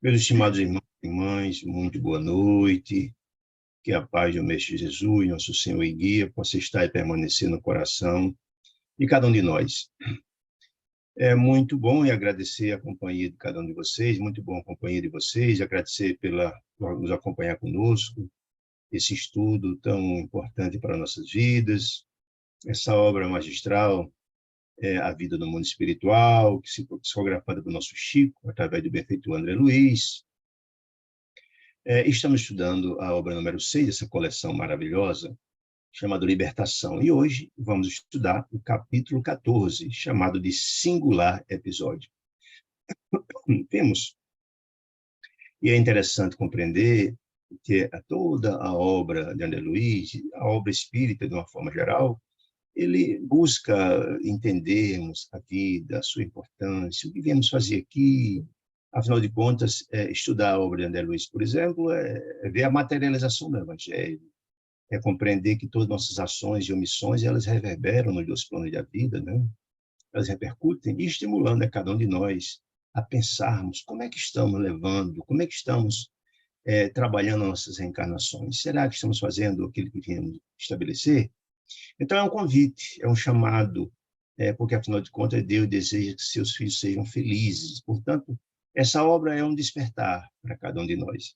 Meus estimados irmãos e irmãs, muito boa noite. Que a paz do Mestre Jesus, nosso Senhor e Guia, possa estar e permanecer no coração de cada um de nós. É muito bom e agradecer a companhia de cada um de vocês, muito bom a companhia de vocês, agradecer por nos acompanhar conosco, esse estudo tão importante para nossas vidas, essa obra magistral, A Vida no Mundo Espiritual, que se psicografada pelo nosso Chico, através do benfeitor André Luiz. Estamos estudando a obra número 6 dessa coleção maravilhosa, chamada Libertação. E hoje vamos estudar o capítulo 14, chamado de Singular Episódio. Temos, e é interessante compreender que toda a obra de André Luiz, a obra espírita de uma forma geral, ele busca entendermos a vida, a sua importância, o que viemos fazer aqui. Afinal de contas, estudar a obra de André Luiz, por exemplo, é ver a materialização do Evangelho, é compreender que todas nossas ações e omissões, elas reverberam nos dois planos da vida, né? Elas repercutem e estimulando a cada um de nós a pensarmos como é que estamos levando, como é que estamos trabalhando nossas reencarnações. Será que estamos fazendo aquilo que viemos estabelecer? Então, é um convite, é um chamado, porque, afinal de contas, Deus deseja que seus filhos sejam felizes. Portanto, essa obra é um despertar para cada um de nós.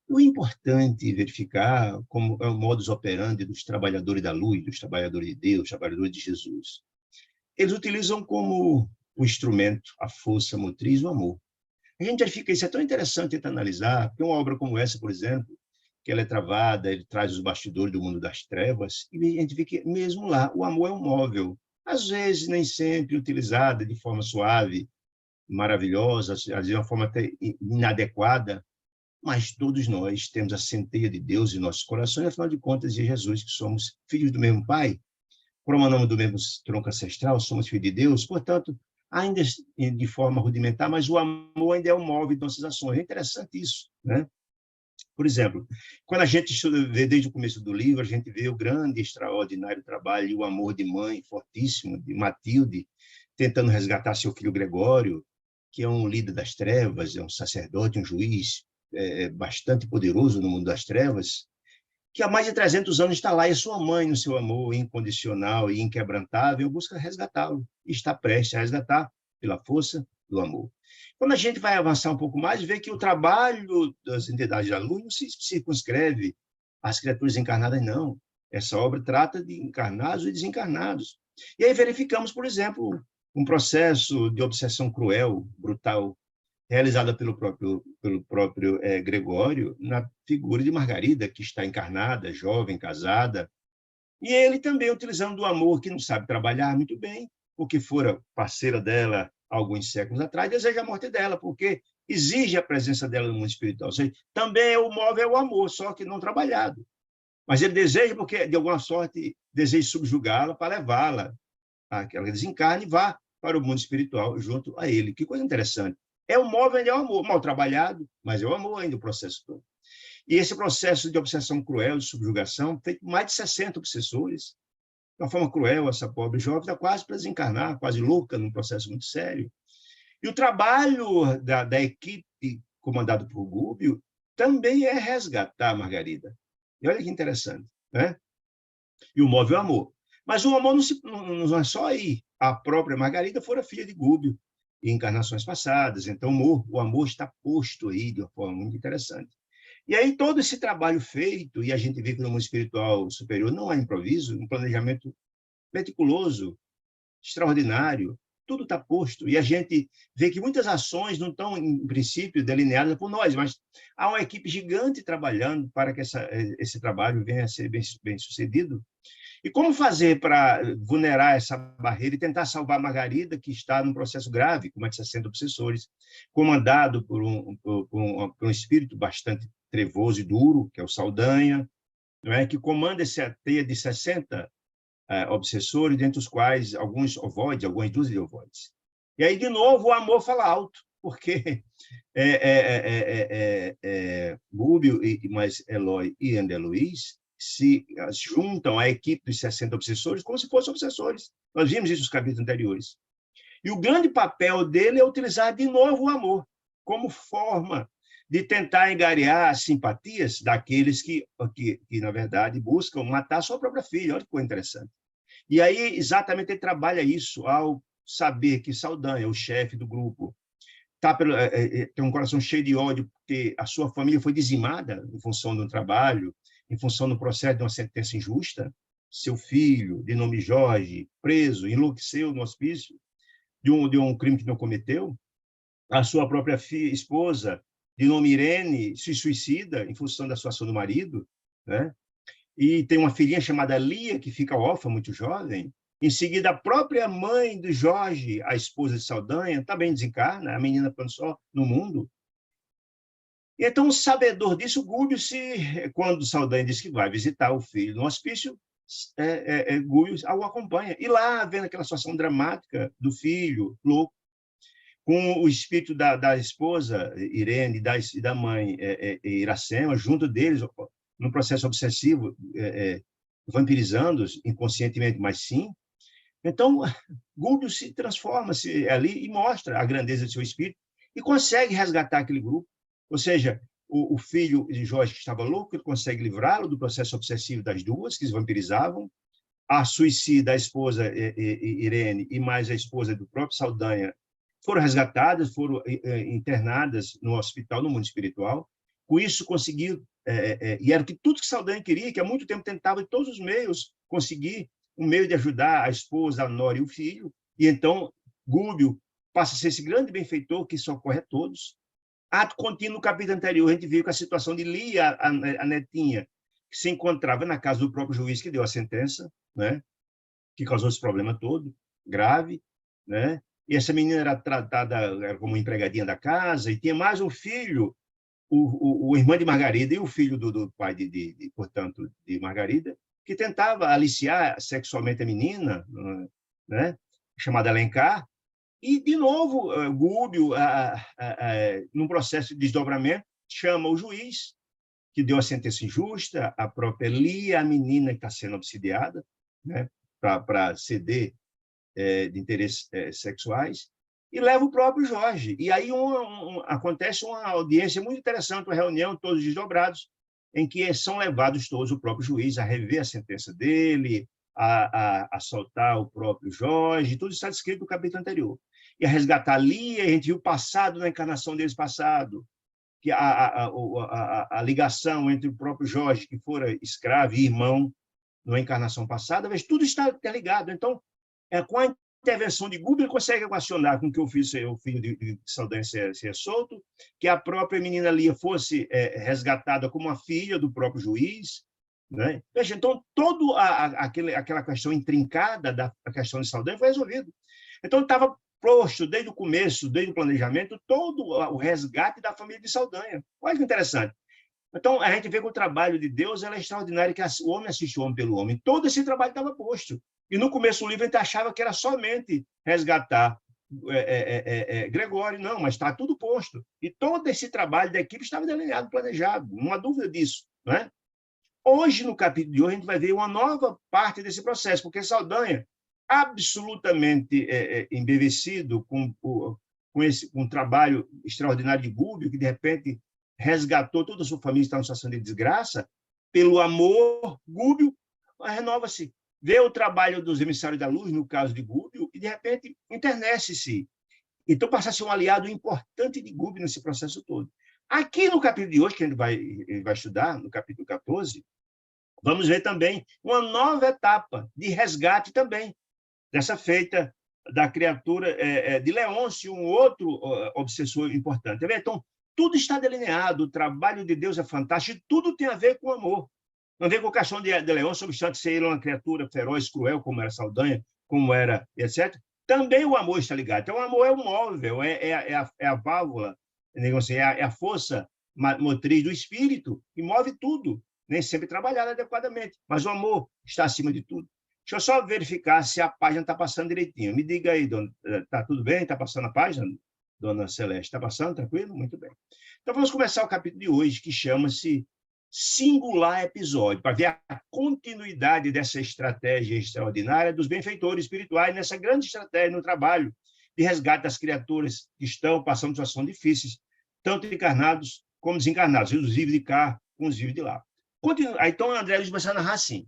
O importante é verificar como é o modus operandi dos trabalhadores da luz, dos trabalhadores de Deus, trabalhadores de Jesus. Eles utilizam como o instrumento, a força motriz, o amor. A gente verifica isso, é tão interessante tentar analisar, porque uma obra como essa, por exemplo, que ela é travada, ele traz os bastidores do mundo das trevas, e a gente vê que mesmo lá o amor é um móvel, às vezes nem sempre utilizada de forma suave, maravilhosa, às vezes de uma forma até inadequada, mas todos nós temos a centelha de Deus em nossos corações, afinal de contas, é Jesus que somos filhos do mesmo Pai, promanamos do mesmo tronco ancestral, somos filhos de Deus, portanto, ainda de forma rudimentar, mas o amor ainda é o móvel de nossas ações. É interessante isso, né? Por exemplo, quando a gente vê desde o começo do livro, a gente vê o grande, extraordinário trabalho e o amor de mãe fortíssimo de Matilde, tentando resgatar seu filho Gregório, que é um líder das trevas, é um sacerdote, um juiz bastante poderoso no mundo das trevas, que há mais de 300 anos está lá, e sua mãe, no seu amor incondicional e inquebrantável, busca resgatá-lo, e está prestes a resgatar pela força do amor. Quando a gente vai avançar um pouco mais, vê que o trabalho das entidades da luz não se circunscreve às criaturas encarnadas, não. Essa obra trata de encarnados e desencarnados. E aí verificamos, por exemplo, um processo de obsessão cruel, brutal, realizada pelo próprio Gregório, na figura de Margarida, que está encarnada, jovem, casada, e ele também utilizando o amor, que não sabe trabalhar muito bem, porque fora parceira dela alguns séculos atrás, deseja a morte dela, porque exige a presença dela no mundo espiritual. Ou seja, também o móvel é o amor, só que não trabalhado. Mas ele deseja porque, de alguma sorte, deseja subjugá-la para levá-la a que ela desencarne e vá para o mundo espiritual junto a ele. Que coisa interessante. É o móvel, é o amor, mal trabalhado, mas é o amor ainda o processo todo. E esse processo de obsessão cruel, de subjugação, tem mais de 60 obsessores. De uma forma cruel, essa pobre jovem está quase para desencarnar, quase louca, num processo muito sério. E o trabalho da equipe comandado por Gúbio também é resgatar a Margarida. E olha que interessante, né? E o móvel é o amor. Mas o amor não é só aí. A própria Margarida fora filha de Gúbio em encarnações passadas. Então, o amor está posto aí de uma forma muito interessante. E aí, todo esse trabalho feito, e a gente vê que no mundo espiritual superior não há improviso, um planejamento meticuloso, extraordinário, tudo está posto. E a gente vê que muitas ações não estão, em princípio, delineadas por nós, mas há uma equipe gigante trabalhando para que esse trabalho venha a ser bem sucedido. E como fazer para vulnerar essa barreira e tentar salvar a Margarida, que está num processo grave, com mais de 60 obsessores, comandado por um espírito bastante trevoso e duro, que é o Saldanha, não é? Que comanda essa teia de 60 obsessores, dentre os quais alguns ovoides, algumas dúzias de ovoides. E aí, de novo, o amor fala alto, porque Gúbio, mas Eloy e André Luiz se juntam à equipe dos 60 obsessores como se fossem obsessores. Nós vimos isso nos capítulos anteriores. E o grande papel dele é utilizar de novo o amor como forma de tentar angariar as simpatias daqueles que, na verdade, buscam matar a sua própria filha. Olha que coisa interessante. E aí, exatamente, ele trabalha isso ao saber que Saldanha, o chefe do grupo, tem um coração cheio de ódio porque a sua família foi dizimada em função do trabalho, em função do processo de uma sentença injusta. Seu filho, de nome Jorge, preso, enlouqueceu no hospício de um crime que não cometeu. A sua própria esposa, de nome Irene, se suicida em função da situação do marido, né? E tem uma filhinha chamada Lia, que fica órfã, muito jovem. Em seguida, a própria mãe do Jorge, a esposa de Saldanha, também desencarna, a menina ficando só no mundo. E então, sabedor disso, Gúlio, quando Saldanha diz que vai visitar o filho no hospício, Gúlio o acompanha. E lá, vendo aquela situação dramática do filho, louco, com o espírito da esposa, Irene, e da mãe, Iracema, junto deles, num processo obsessivo, vampirizando-os inconscientemente, mas sim. Então, Gúlio se transforma ali e mostra a grandeza de seu espírito e consegue resgatar aquele grupo. Ou seja, o filho de Jorge, que estava louco, ele consegue livrá-lo do processo obsessivo das duas, que se vampirizavam. A suicida, a esposa Irene, e mais a esposa do próprio Saldanha, foram resgatadas, foram internadas no hospital, no mundo espiritual. Com isso, conseguiu, e era tudo que Saldanha queria, que há muito tempo tentava, de todos os meios, conseguir um meio de ajudar a esposa, a nora e o filho. E então, Gúlio passa a ser esse grande benfeitor que socorre a todos. Ato contínuo, no capítulo anterior, a gente viu que a situação de Lia, a netinha, que se encontrava na casa do próprio juiz que deu a sentença, né? Que causou esse problema todo, grave, né? E essa menina era tratada como empregadinha da casa, e tinha mais um filho, o irmão de Margarida, e o filho do pai, portanto, de Margarida, que tentava aliciar sexualmente a menina, né? Chamada Alencar. E, de novo, Gúlio, num processo de desdobramento, chama o juiz, que deu a sentença injusta, a própria Lia, a menina que está sendo obsidiada, né? Para ceder de interesses sexuais, e leva o próprio Jorge. E aí acontece uma audiência muito interessante, uma reunião, todos desdobrados, em que são levados todos, o próprio juiz, a rever a sentença dele, a soltar o próprio Jorge, tudo isso está descrito no capítulo anterior. E a resgatar ali, a gente viu o passado, na encarnação deles passado, que a ligação entre o próprio Jorge, que fora escravo e irmão, na encarnação passada, mas tudo está interligado. Então, com a intervenção de Gúlio, ele consegue equacionar com que o filho de Saldanha seja solto, que a própria menina Lia fosse resgatada como uma filha do próprio juiz, né? Veja, então, toda aquela questão intrincada da questão de Saldanha foi resolvida. Então, estava posto, desde o começo, desde o planejamento, todo o resgate da família de Saldanha. Olha que interessante. Então, a gente vê que o trabalho de Deus é extraordinário, que o homem assiste o homem pelo homem. Todo esse trabalho estava posto. E no começo do livro a gente achava que era somente resgatar Gregório. Não, mas está tudo posto. E todo esse trabalho da equipe estava delineado, planejado. Não há dúvida disso, né? Hoje, no capítulo de hoje, a gente vai ver uma nova parte desse processo, porque Saldanha, absolutamente embevecido com um trabalho extraordinário de Gúlio, que, de repente, resgatou toda a sua família que estava em situação de desgraça, pelo amor, Gúlio renova-se. Vê o trabalho dos emissários da luz, no caso de Gúlio, e, de repente, internece-se. Então, passa a ser um aliado importante de Gúlio nesse processo todo. Aqui no capítulo de hoje, que a gente vai estudar, no capítulo 14, vamos ver também uma nova etapa de resgate também, dessa feita da criatura de Leôncio, um outro obsessor importante. Então, tudo está delineado, o trabalho de Deus é fantástico, e tudo tem a ver com o amor. Não tem com a questão de Leôncio, obstante ser ele uma criatura feroz, cruel, como era Saldanha, como era, etc. Também o amor está ligado. Então, o amor é o móvel, é a válvula, assim, é a força motriz do espírito, que move tudo, nem sempre trabalhado adequadamente, mas o amor está acima de tudo. Deixa eu só verificar se a página está passando direitinho. Me diga aí, dona, está tudo bem? Está passando a página, dona Celeste? Está passando? Tranquilo? Muito bem. Então, vamos começar o capítulo de hoje, que chama-se Singular Episódio, para ver a continuidade dessa estratégia extraordinária dos benfeitores espirituais, nessa grande estratégia no trabalho de resgate das criaturas que estão passando situações difíceis, tanto encarnados como desencarnados, os vivos de cá com os vivos de lá. Aí, então, André Luiz começou a narrar assim,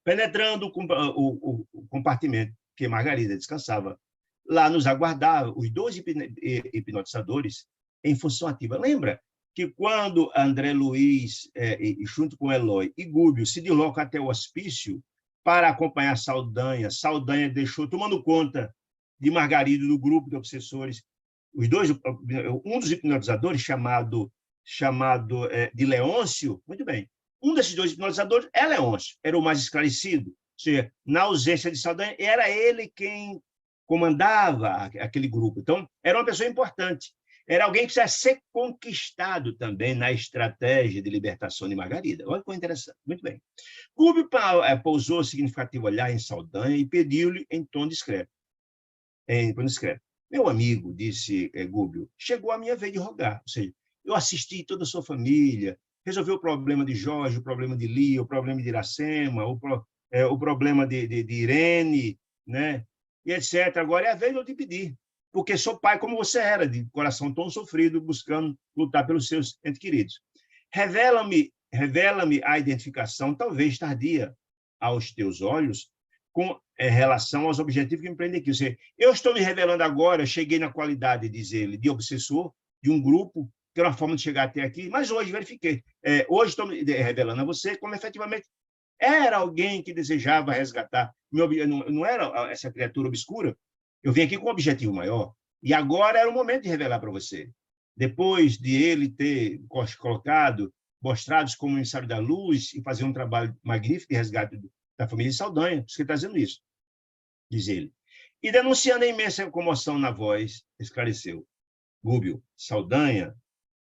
penetrando o compartimento que Margarida descansava, lá nos aguardava os dois hipnotizadores em função ativa. Lembra que quando André Luiz, junto com Eloy e Gúbio, se deslocam até o hospício para acompanhar Saldanha, Saldanha deixou, tomando conta de Margarida, do grupo de obsessores, os dois, um dos hipnotizadores, chamado de Leôncio, muito bem, um desses dois hipnotizadores é Leôncio, era o mais esclarecido, ou seja, na ausência de Saldanha, era ele quem comandava aquele grupo. Então, era uma pessoa importante. Era alguém que precisava ser conquistado também na estratégia de libertação de Margarida. Olha que interessante. Muito bem. Gúbio pousou significativo olhar em Saldanha e pediu-lhe em tom discreto. Meu amigo, disse Gúbio, chegou a minha vez de rogar. Ou seja, eu assisti toda a sua família, resolvi o problema de Jorge, o problema de Lia, o problema de Iracema, o problema de Irene, né? E etc. Agora é a vez de eu te pedir, porque sou pai como você era, de coração tão sofrido, buscando lutar pelos seus entes queridos. Revela-me a identificação, talvez tardia aos teus olhos, com relação aos objetivos que empreende aqui. Ou seja, eu estou me revelando agora, eu cheguei na qualidade, diz ele, de obsessor de um grupo, que era uma forma de chegar até aqui, mas hoje verifiquei. Hoje estou me revelando a você como efetivamente era alguém que desejava resgatar. Não era essa criatura obscura. Eu vim aqui com um objetivo maior. E agora era o momento de revelar para você. Depois de ele ter colocado, mostrados como emissário da luz e fazer um trabalho magnífico de resgate da família de Saldanha, por isso que ele está dizendo isso, diz ele. E denunciando a imensa comoção na voz, esclareceu. Gúbio, Saldanha,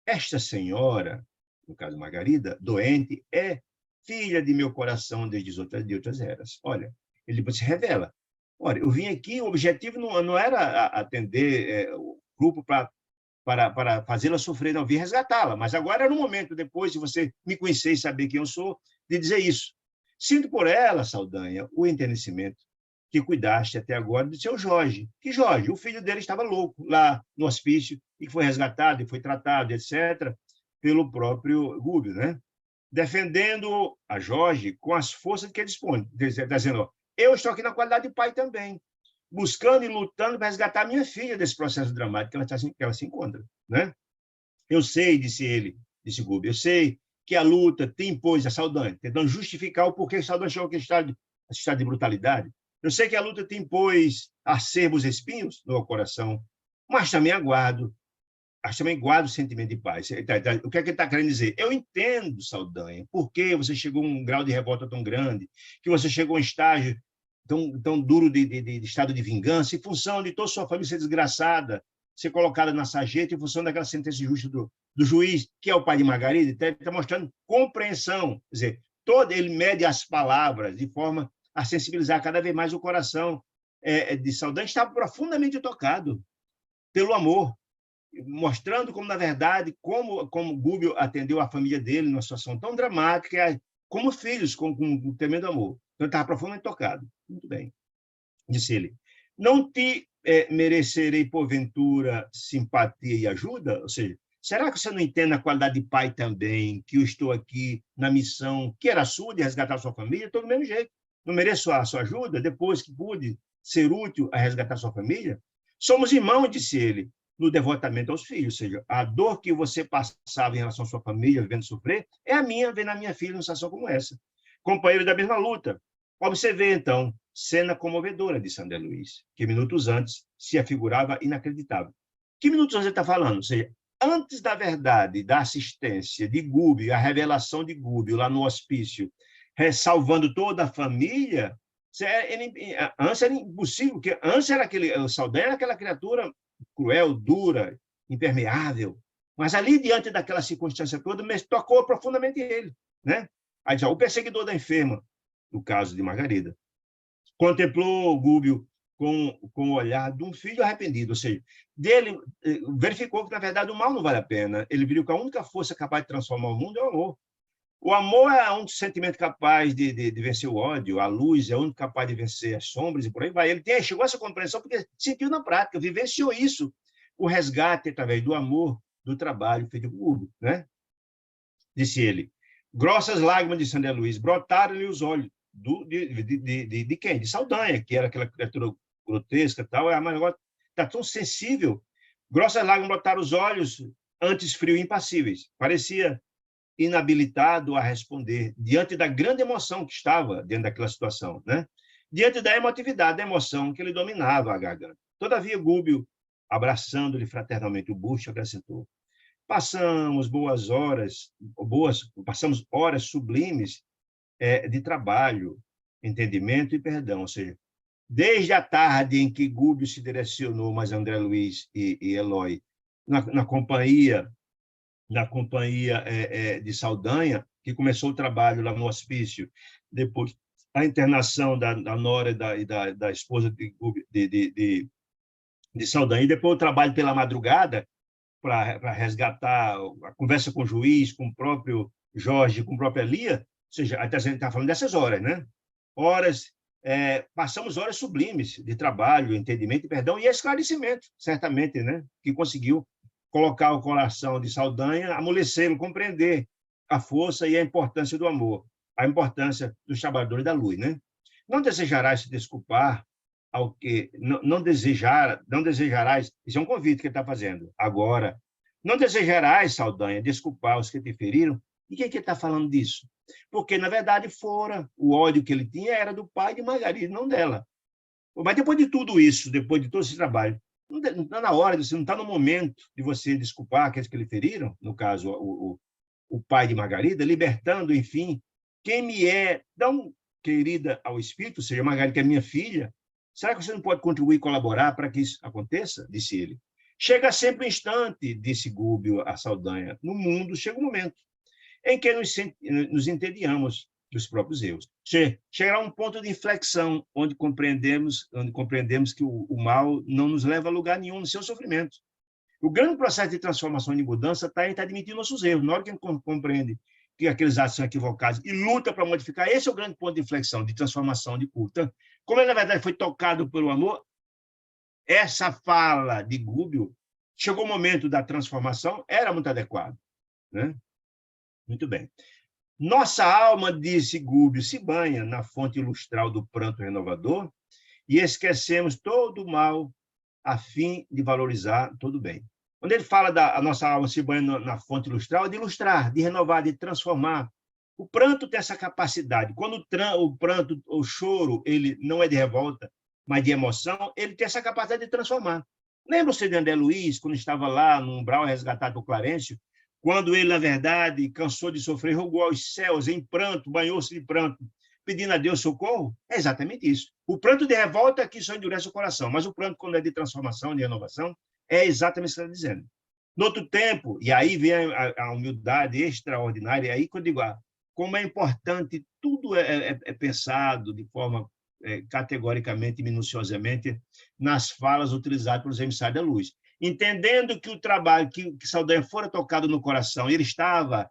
esta senhora, no caso Margarida, doente, é filha de meu coração desde outras eras. Olha, ele se revela. Olha, eu vim aqui, o objetivo não era atender o grupo para fazê-la sofrer, não, eu vim resgatá-la, mas agora era o momento, depois de você me conhecer e saber quem eu sou, de dizer isso. Sinto por ela, Saldanha, o enternecimento que cuidaste até agora de seu Jorge. Que Jorge, o filho dele estava louco lá no hospício e que foi resgatado e foi tratado, etc., pelo próprio Gúbio, né? Defendendo a Jorge com as forças que ele dispõe, dizendo, eu estou aqui na qualidade de pai também, buscando e lutando para resgatar minha filha desse processo dramático que ela se encontra, né? Eu sei, disse Gúbio, eu sei que a luta te impôs a Saldanha, tentando justificar o porquê Saldanha chegou a estado de brutalidade. Eu sei que a luta te impôs acerbos espinhos no coração, mas também guardo o sentimento de paz. O que é que ele está querendo dizer? Eu entendo, Saldanha, por que você chegou a um grau de revolta tão grande, que você chegou a um estágio tão duro de estado de vingança, em função de toda a sua família ser desgraçada, ser colocada na sarjeta, em função daquela sentença justa do juiz, que é o pai de Margarida, ele está mostrando compreensão. Quer dizer, ele mede as palavras de forma a sensibilizar cada vez mais o coração de Saldanha, estava profundamente tocado pelo amor, mostrando como, na verdade, como Gúbio atendeu a família dele numa situação tão dramática, como filhos, com tremendo amor. Então, ele estava profundamente tocado. Muito bem. Disse ele, não te merecerei, porventura, simpatia e ajuda? Ou seja, será que você não entende a qualidade de pai também, que eu estou aqui na missão que era sua, de resgatar a sua família? Estou do mesmo jeito. Não mereço a sua ajuda, depois que pude ser útil a resgatar a sua família? Somos irmãos, disse ele, no devotamento aos filhos, ou seja, a dor que você passava em relação à sua família, vendo sofrer, é a minha, vendo a minha filha numa situação como essa. Companheiro da mesma luta. Observei, então, cena comovedora de André Luiz, que minutos antes se afigurava inacreditável. Que minutos antes ele está falando? Ou seja, antes da verdade, da assistência de Gúbio, a revelação de Gúbio lá no hospício, salvando toda a família, antes era impossível, porque antes o Saldanha era aquela criatura cruel, dura, impermeável, mas ali, diante daquela circunstância toda, tocou profundamente ele, né? Aí, o perseguidor da enferma, no caso de Margarida, contemplou Gúbio com o olhar de um filho arrependido, ou seja, verificou que, na verdade, o mal não vale a pena. Ele viu que a única força capaz de transformar o mundo é o amor. O amor é um sentimento capaz de vencer o ódio, a luz é o único capaz de vencer as sombras, e por aí vai. Ele chegou a essa compreensão porque sentiu na prática, vivenciou isso. O resgate através do amor do trabalho feito por Gúbio, né? Disse ele, grossas lágrimas de Sandra Luiz brotaram-lhe os olhos de quem? De Saldanha, que era aquela criatura grotesca e tal, mas agora está tão sensível. Grossas lágrimas brotaram os olhos, antes frios e impassíveis. Parecia inabilitado a responder, diante da grande emoção que estava dentro daquela situação, né? Diante da emotividade, da emoção que lhe dominava a garganta. Todavia, Gúbio, abraçando-lhe fraternalmente o busto, acrescentou, passamos horas sublimes de trabalho, entendimento e perdão, ou seja, desde a tarde em que Gúbio se direcionou, mas André Luiz e Eloy, na companhia de Saldanha, que começou o trabalho lá no hospício, depois a internação da nora e da esposa de Saldanha, e depois o trabalho pela madrugada para resgatar a conversa com o juiz, com o próprio Jorge, com a própria Lia, ou seja, até a gente está falando dessas horas, né? Passamos horas sublimes de trabalho, entendimento e perdão e esclarecimento, certamente, né? Que conseguiu colocar o coração de Saldanha, amolecê-lo, compreender a força e a importância do amor, a importância dos trabalhadores da luz, né? Não desejarás se desculpar ao que não desejarás, isso é um convite que ele está fazendo agora, não desejarás, Saldanha, desculpar os que te feriram. E quem que está falando disso? Porque, na verdade, o ódio que ele tinha era do pai de Margarida, não dela. Mas depois de tudo isso, depois de todo esse trabalho, não está na hora, você não está no momento de você desculpar aqueles que lhe feriram, no caso, o pai de Margarida, libertando, enfim, quem me é tão querida ao Espírito, ou seja, Margarida, que é minha filha, será que você não pode contribuir e colaborar para que isso aconteça? Disse ele. Chega sempre um instante, disse Gúbio a Saldanha, no mundo chega um momento em que nos entediamos dos próprios erros. Chegará um ponto de inflexão onde compreendemos que o mal não nos leva a lugar nenhum no seu sofrimento. O grande processo de transformação e de mudança está em admitir nossos erros. Na hora que a gente compreende que aqueles atos são equivocados e luta para modificar, esse é o grande ponto de inflexão, de transformação, de cura. Então, como ele, na verdade, foi tocado pelo amor, essa fala de Gúbio, chegou o momento da transformação, era muito adequado, né? Muito bem. Nossa alma, disse Gúbio, se banha na fonte lustral do pranto renovador e esquecemos todo o mal a fim de valorizar todo o bem. Quando ele fala a nossa alma se banha na fonte lustral, é de ilustrar, de renovar, de transformar. O pranto tem essa capacidade. Quando o pranto, o choro, ele não é de revolta, mas de emoção, ele tem essa capacidade de transformar. Lembra-se de André Luiz, quando estava lá no umbral resgatado por Clarencio, quando ele, na verdade, cansou de sofrer, rogou aos céus em pranto, banhou-se de pranto, pedindo a Deus socorro? É exatamente isso. O pranto de revolta é que só endurece o coração, mas o pranto, quando é de transformação, de renovação, é exatamente o que você está dizendo. No outro tempo, e aí vem a humildade extraordinária, e aí quando eu digo, como é importante, tudo é pensado de forma categoricamente e minuciosamente nas falas utilizadas pelos emissários da luz. Entendendo que o trabalho, que Saldanha fora tocado no coração, ele estava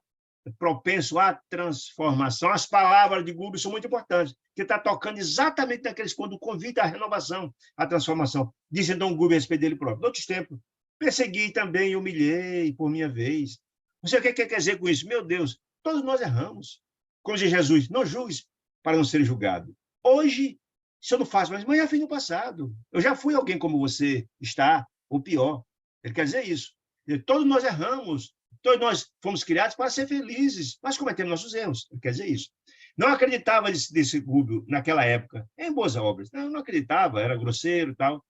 propenso à transformação, as palavras de Gúbio são muito importantes, que está tocando exatamente naqueles quando convida à renovação, à transformação. Diz então Gúbio a respeito dele próprio. Em outros tempos, persegui também e humilhei por minha vez. Não sei o que quer dizer com isso. Meu Deus, todos nós erramos. Como diz Jesus, não julgues para não ser julgado. Hoje, se eu não faço, mas amanhã fiz no passado. Eu já fui alguém como você está, ou pior. Ele quer dizer isso. Todos nós erramos, todos nós fomos criados para ser felizes, mas cometemos nossos erros. Ele quer dizer isso. Não acreditava desse Gúbio naquela época em boas obras. Não acreditava, era grosseiro e tal.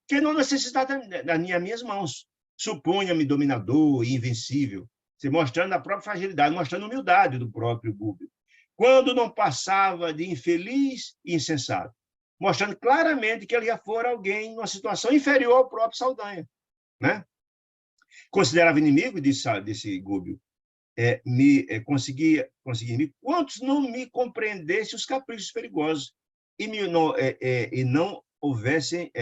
Que não necessitava das minhas mãos. Supunha-me dominador e invencível, mostrando a própria fragilidade, mostrando a humildade do próprio Gúbio. Quando não passava de infeliz e insensato, mostrando claramente que ele já fora alguém numa situação inferior ao próprio Saldanha, né? Considerava inimigo desse Gúbio, conseguia quantos não me compreendessem os caprichos perigosos e não houvessem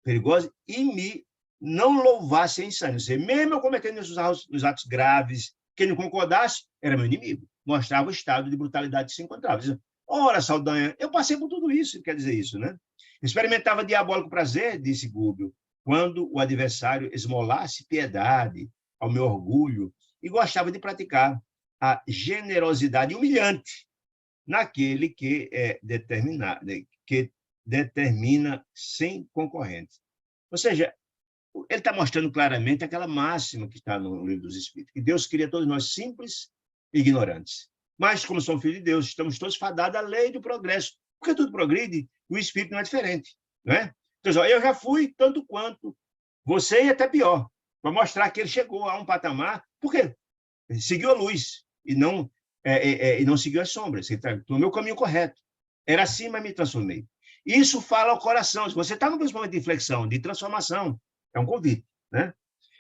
perigosos e me não louvassem insânios. Mesmo eu cometendo os atos graves, quem não concordasse era meu inimigo. Mostrava o estado de brutalidade que se encontrava. Dizia, ora, Saldanha, eu passei por tudo isso, quer dizer isso, né? Experimentava diabólico prazer, disse Gúbio, quando o adversário esmolasse piedade ao meu orgulho e gostava de praticar a generosidade humilhante naquele que determina sem concorrentes. Ou seja, ele está mostrando claramente aquela máxima que está no Livro dos Espíritos, que Deus cria todos nós simples e ignorantes. Mas, como somos filhos de Deus, estamos todos fadados à lei do progresso, porque tudo progride, o Espírito não é diferente. Não é? Então, eu já fui tanto quanto você e até pior, para mostrar que ele chegou a um patamar, porque seguiu a luz e não seguiu as sombras. Ele tomou o caminho correto. Era assim, mas me transformei. Isso fala ao coração. Se você está num momento de inflexão, de transformação, é um convite. Né?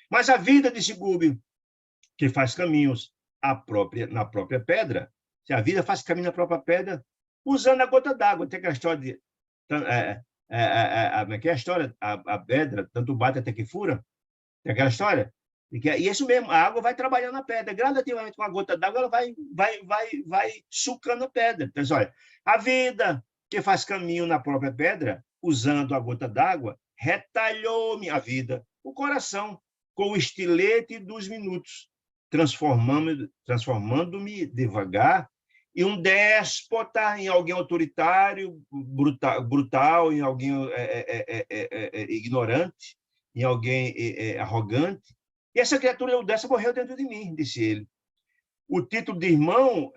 Mas a vida de Sigúbio, que faz caminhos na própria pedra, se a vida faz caminho na própria pedra, usando a gota d'água. Tem aquela história de... como é que é a história? A pedra, tanto bate até que fura. Tem aquela história? E é isso mesmo, a água vai trabalhando na pedra. Gradativamente, com a gota d'água, ela vai sucando a pedra. Então, olha, a vida que faz caminho na própria pedra, usando a gota d'água, retalhou-me a vida, o coração, com o estilete dos minutos, transformando-me devagar em um déspota, em alguém autoritário, brutal, em alguém ignorante, em alguém arrogante. E essa criatura dessa morreu dentro de mim, disse ele. O título de irmão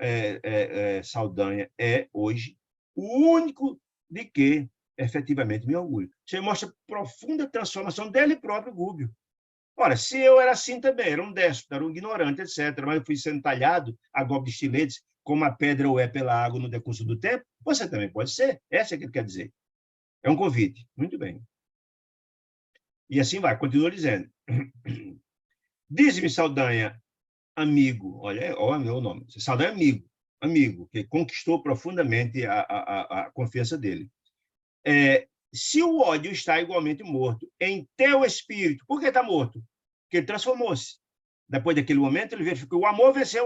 Saldanha é, hoje, o único de que efetivamente me orgulho. Você mostra profunda transformação dele próprio, Gúbio. Ora, se eu era assim também, era um déspota, era um ignorante, etc., mas eu fui sendo talhado a golpe de estiletes, como a pedra ou é pela água no decurso do tempo, você também pode ser. Essa é o que ele quer dizer. É um convite. Muito bem. E assim vai, continua dizendo. Diz-me, Saldanha, amigo, olha o meu nome, Saldanha amigo, que conquistou profundamente a confiança dele. Se o ódio está igualmente morto em teu espírito, por que está morto? Porque ele transformou-se. Depois daquele momento, ele verificou que o amor venceu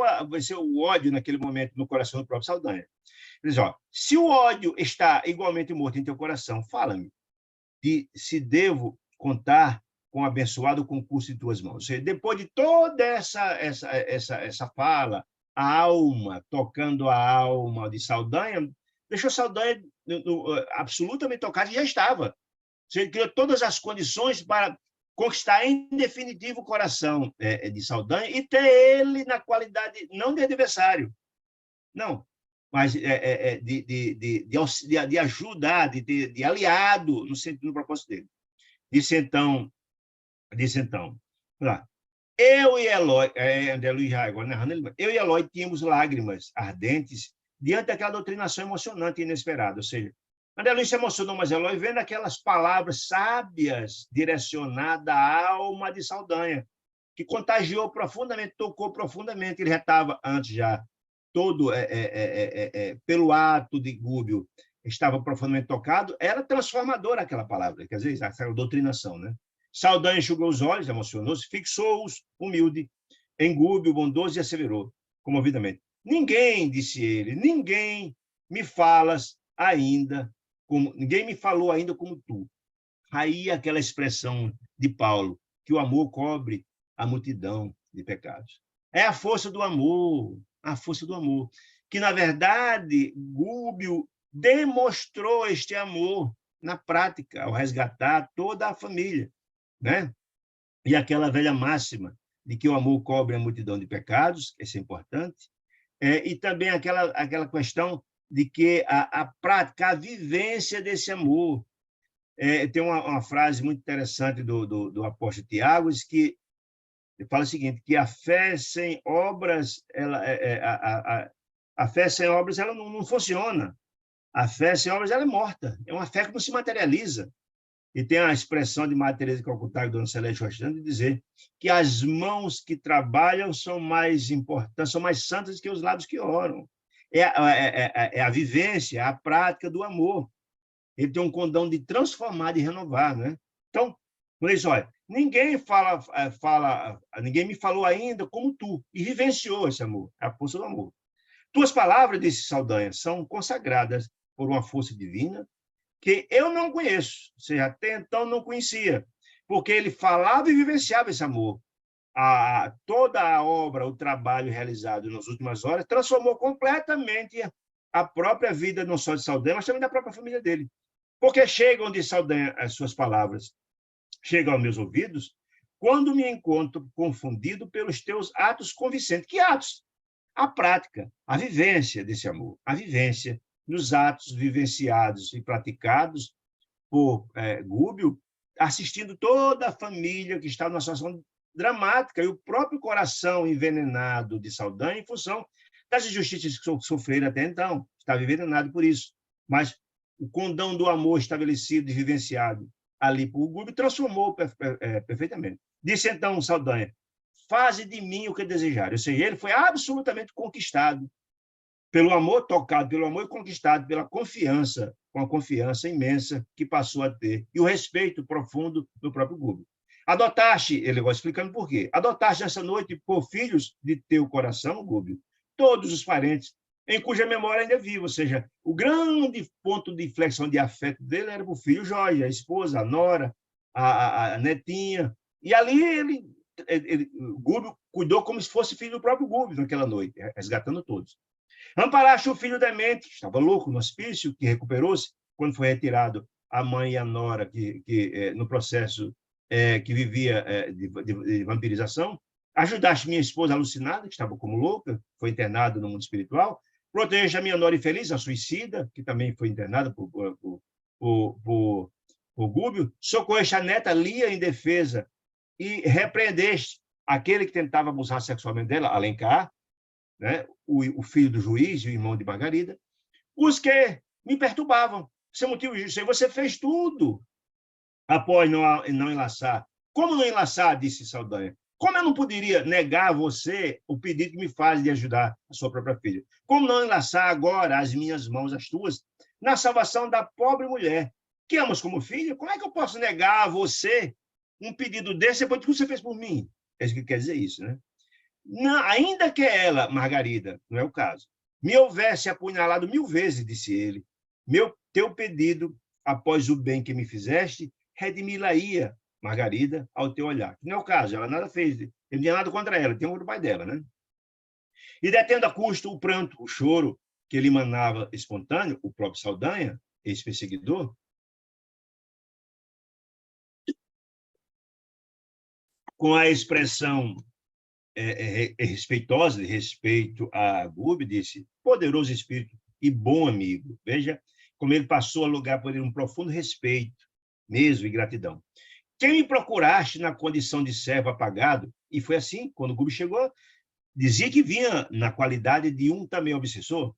o ódio naquele momento no coração do próprio Saldanha. Ele diz, se o ódio está igualmente morto em teu coração, fala-me se devo contar com o abençoado concurso de tuas mãos. Ou seja, depois de toda essa fala, a alma, tocando a alma de Saldanha, deixou Saldanha absolutamente tocado e já estava. Ele criou todas as condições para conquistar em definitivo o coração de Saldanha e ter ele na qualidade, não de adversário, não, mas de ajudar, de aliado no propósito dele. Disse então, eu e Eloy, André Luiz agora narrando, eu e Eloy tínhamos lágrimas ardentes diante daquela doutrinação emocionante e inesperada. Ou seja, André Luiz se emocionou, mas Eloy vendo aquelas palavras sábias direcionadas à alma de Saldanha, que contagiou profundamente, tocou profundamente. Ele já estava antes já, todo pelo ato de Gúbio, estava profundamente tocado, era transformadora aquela palavra, quer dizer, aquela doutrinação, né? Saldanha enxugou os olhos, emocionou-se, fixou-os, humilde, em Gúbio, bondoso, e asseverou, comovidamente. Ninguém, disse ele, ninguém me falou ainda como tu. Aí aquela expressão de Paulo, que o amor cobre a multidão de pecados. É a força do amor, que, na verdade, Gúbio demonstrou este amor na prática, ao resgatar toda a família, né? E aquela velha máxima de que o amor cobre a multidão de pecados, isso é importante, e também aquela questão de que a prática, a vivência desse amor. Tem uma frase muito interessante do apóstolo Tiago, que ele fala o seguinte, que a fé sem obras, a fé sem obras ela não funciona. A fé sem obras ela é morta. É uma fé que não se materializa. E tem a expressão de Madre Teresa de Calcutá, Dona Celeste Roxana, de dizer que as mãos que trabalham são mais importantes, são mais santas que os lábios que oram. É a vivência, a prática do amor. Ele tem um condão de transformar, de renovar, né? Então, por isso, olha, ninguém me falou ainda como tu, e vivenciou esse amor, a força do amor. Tuas palavras, disse Saldanha, são consagradas por uma força divina que eu não conheço, ou seja, até então não conhecia, porque ele falava e vivenciava esse amor. toda a obra, o trabalho realizado nas últimas horas, transformou completamente a própria vida, não só de Saldanha, mas também da própria família dele. Porque chegam de Saldanha as suas palavras, chegam aos meus ouvidos, quando me encontro confundido pelos teus atos convincentes. Que atos? A prática, a vivência desse amor, a vivência nos atos vivenciados e praticados por Gúbio, assistindo toda a família que está numa situação dramática e o próprio coração envenenado de Saldanha em função das injustiças que sofreram até então. Estava envenenado por isso. Mas o condão do amor estabelecido e vivenciado ali por Gúbio transformou perfeitamente. Disse então Saldanha: faze de mim o que desejar. Ou seja, ele foi absolutamente conquistado pelo amor, tocado pelo amor e conquistado pela confiança, com a confiança imensa que passou a ter, e o respeito profundo do próprio Gúbio. Adotaste, ele vai explicando por quê, adotaste nessa noite por filhos de teu coração, Gúbio, todos os parentes, em cuja memória ainda é viva, ou seja, o grande ponto de inflexão de afeto dele era para o filho Jorge, a esposa, a nora, a netinha, e ali Gúbio cuidou como se fosse filho do próprio Gúbio naquela noite, resgatando todos. Amparaste o filho demente, que estava louco no hospício, que recuperou-se quando foi retirado a mãe e a nora, que no processo que vivia de vampirização. Ajudaste minha esposa alucinada, que estava como louca, foi internada no mundo espiritual. Protegeste a minha nora infeliz, a suicida, que também foi internada por Gúbio. Socorreste a neta Lia em defesa e repreendeste aquele que tentava abusar sexualmente dela, Alencar, né? O filho do juiz e o irmão de Margarida, os que me perturbavam. Sem motivo disso, você fez tudo após não enlaçar. Como não enlaçar, disse Saldanha? Como eu não poderia negar a você o pedido que me faz de ajudar a sua própria filha? Como não enlaçar agora as minhas mãos, as tuas, na salvação da pobre mulher que amas como filha? Como é que eu posso negar a você um pedido desse depois do que você fez por mim? É isso que quer dizer isso, né? Não, ainda que ela, Margarida, não é o caso, me houvesse apunhalado 1000 vezes, disse ele, teu pedido, após o bem que me fizeste, redimi-la-ia, Margarida, ao teu olhar. Não é o caso, ela nada fez, ele não tinha nada contra ela, tem o pai dela, né? E detendo a custo o pranto, o choro que ele emanava espontâneo, o próprio Saldanha, ex-perseguidor, com a expressão respeitosa, de respeito a Gúbio, disse: poderoso espírito e bom amigo. Veja como ele passou a alugar por ele um profundo respeito, mesmo, e gratidão. Quem me procuraste na condição de servo apagado, e foi assim, quando Gúbio chegou, dizia que vinha na qualidade de um também obsessor,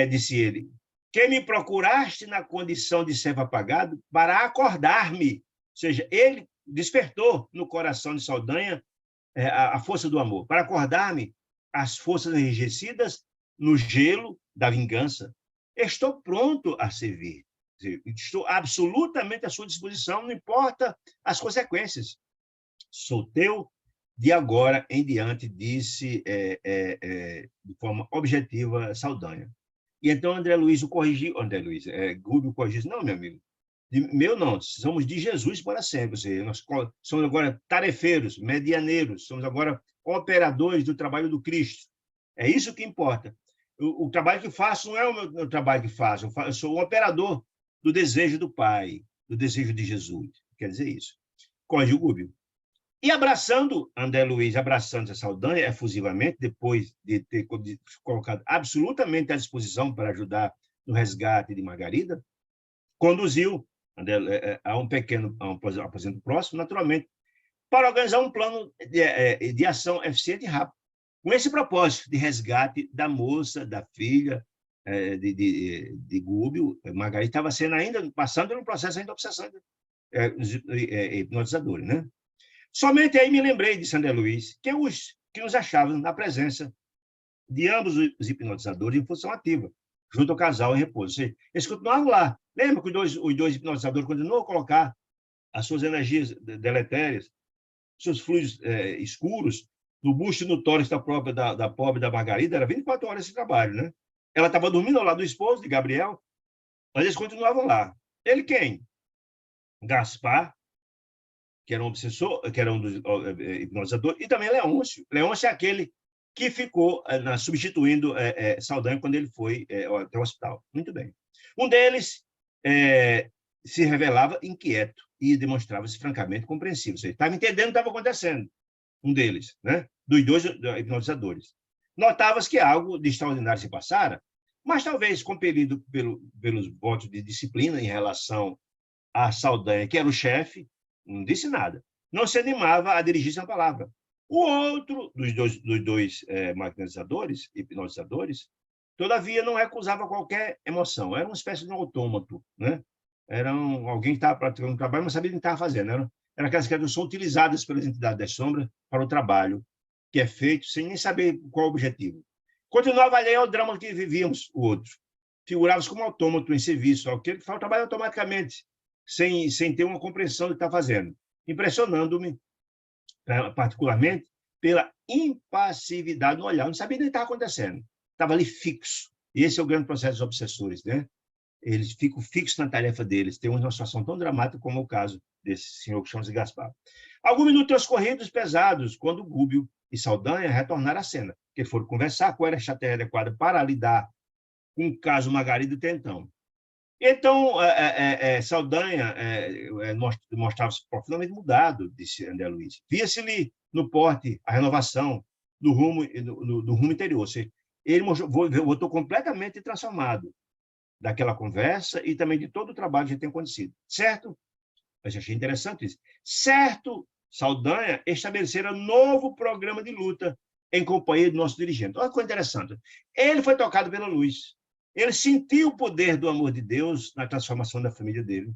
disse ele: quem me procuraste na condição de servo apagado para acordar-me, ou seja, ele despertou no coração de Saldanha a força do amor, para acordar-me as forças enrijecidas no gelo da vingança. Estou pronto a servir. Estou absolutamente à sua disposição, não importa as consequências. Sou teu de agora em diante, disse de forma objetiva Saldanha. E então André Luiz o corrigiu, Gúbio corrigiu, não, meu amigo, meu não, somos de Jesus para sempre. Ou seja, nós somos agora tarefeiros, medianeiros, somos agora operadores do trabalho do Cristo. É isso que importa. O trabalho que faço não é o meu trabalho que faço, eu sou o operador do desejo do Pai, do desejo de Jesus. Quer dizer isso. Corrigiu o Gúbio. E abraçando André Luiz, abraçando a Saldanha efusivamente, depois de ter colocado absolutamente à disposição para ajudar no resgate de Margarida, conduziu a um aposento próximo, naturalmente, para organizar um plano de ação eficiente e rápido, com esse propósito de resgate da moça, da filha de Gúbio. Margarida estava sendo ainda, passando por um processo ainda de obsessão hipnotizadora, né? Somente aí me lembrei de André Luiz, que nos achavam na presença de ambos os hipnotizadores em função ativa, junto ao casal em repouso. Ou seja, eles continuavam lá. Lembra que os dois hipnotizadores continuam a colocar as suas energias deletérias, seus fluidos escuros, no busto e no tórax da pobre da Margarida? Era 24 horas esse trabalho, né? Ela estava dormindo ao lado do esposo, de Gabriel, mas eles continuavam lá. Ele quem? Gaspar, que era um obsessor, que era um dos hipnotizadores, e também Leôncio. Leôncio é aquele que ficou substituindo Saldanha quando ele foi até o hospital. Muito bem. Um deles se revelava inquieto e demonstrava-se francamente compreensivo. Ou seja, estava entendendo o que estava acontecendo. Um deles, né? Dos dois hipnotizadores. Notava-se que algo de extraordinário se passara, mas talvez compelido pelos votos de disciplina em relação a Saldanha, que era o chefe, não disse nada. Não se animava a dirigir-se a palavra. O outro dos dois magnetizadores, hipnotizadores, todavia não recusava qualquer emoção. Era uma espécie de um autômato, né? Era alguém que estava praticando um trabalho, mas sabia o que estava fazendo. Era aquelas criaturas que são utilizadas pelas entidades das sombras para o trabalho que é feito sem nem saber qual o objetivo. Continuava alheio ao drama que vivíamos, o outro. Figurava-se como autômato em serviço, aquele que faz o trabalho automaticamente, sem ter uma compreensão do que está fazendo, impressionando-me, particularmente, pela impassividade no olhar. Não sabia nem o que estava acontecendo. Estava ali fixo. E esse é o grande processo dos obsessores, né? Eles ficam fixos na tarefa deles. Tem uma situação tão dramática como o caso desse senhor que chama-se Gaspar. Alguns minutos transcorridos pesados, quando Gúbio e Saldanha retornaram à cena, que foram conversar qual era a estratégia adequada para lidar com o caso Margarida até então. Então, Saldanha mostrava-se profundamente mudado, disse André Luiz. Via-se-lhe no porte a renovação do rumo interior. Ou seja, ele voltou completamente transformado daquela conversa e também de todo o trabalho que já tem acontecido. Certo? Mas eu achei interessante isso. Certo, Saldanha estabelecera um novo programa de luta em companhia do nosso dirigente. Olha que coisa interessante. Ele foi tocado pela luz. Ele sentiu o poder do amor de Deus na transformação da família dele.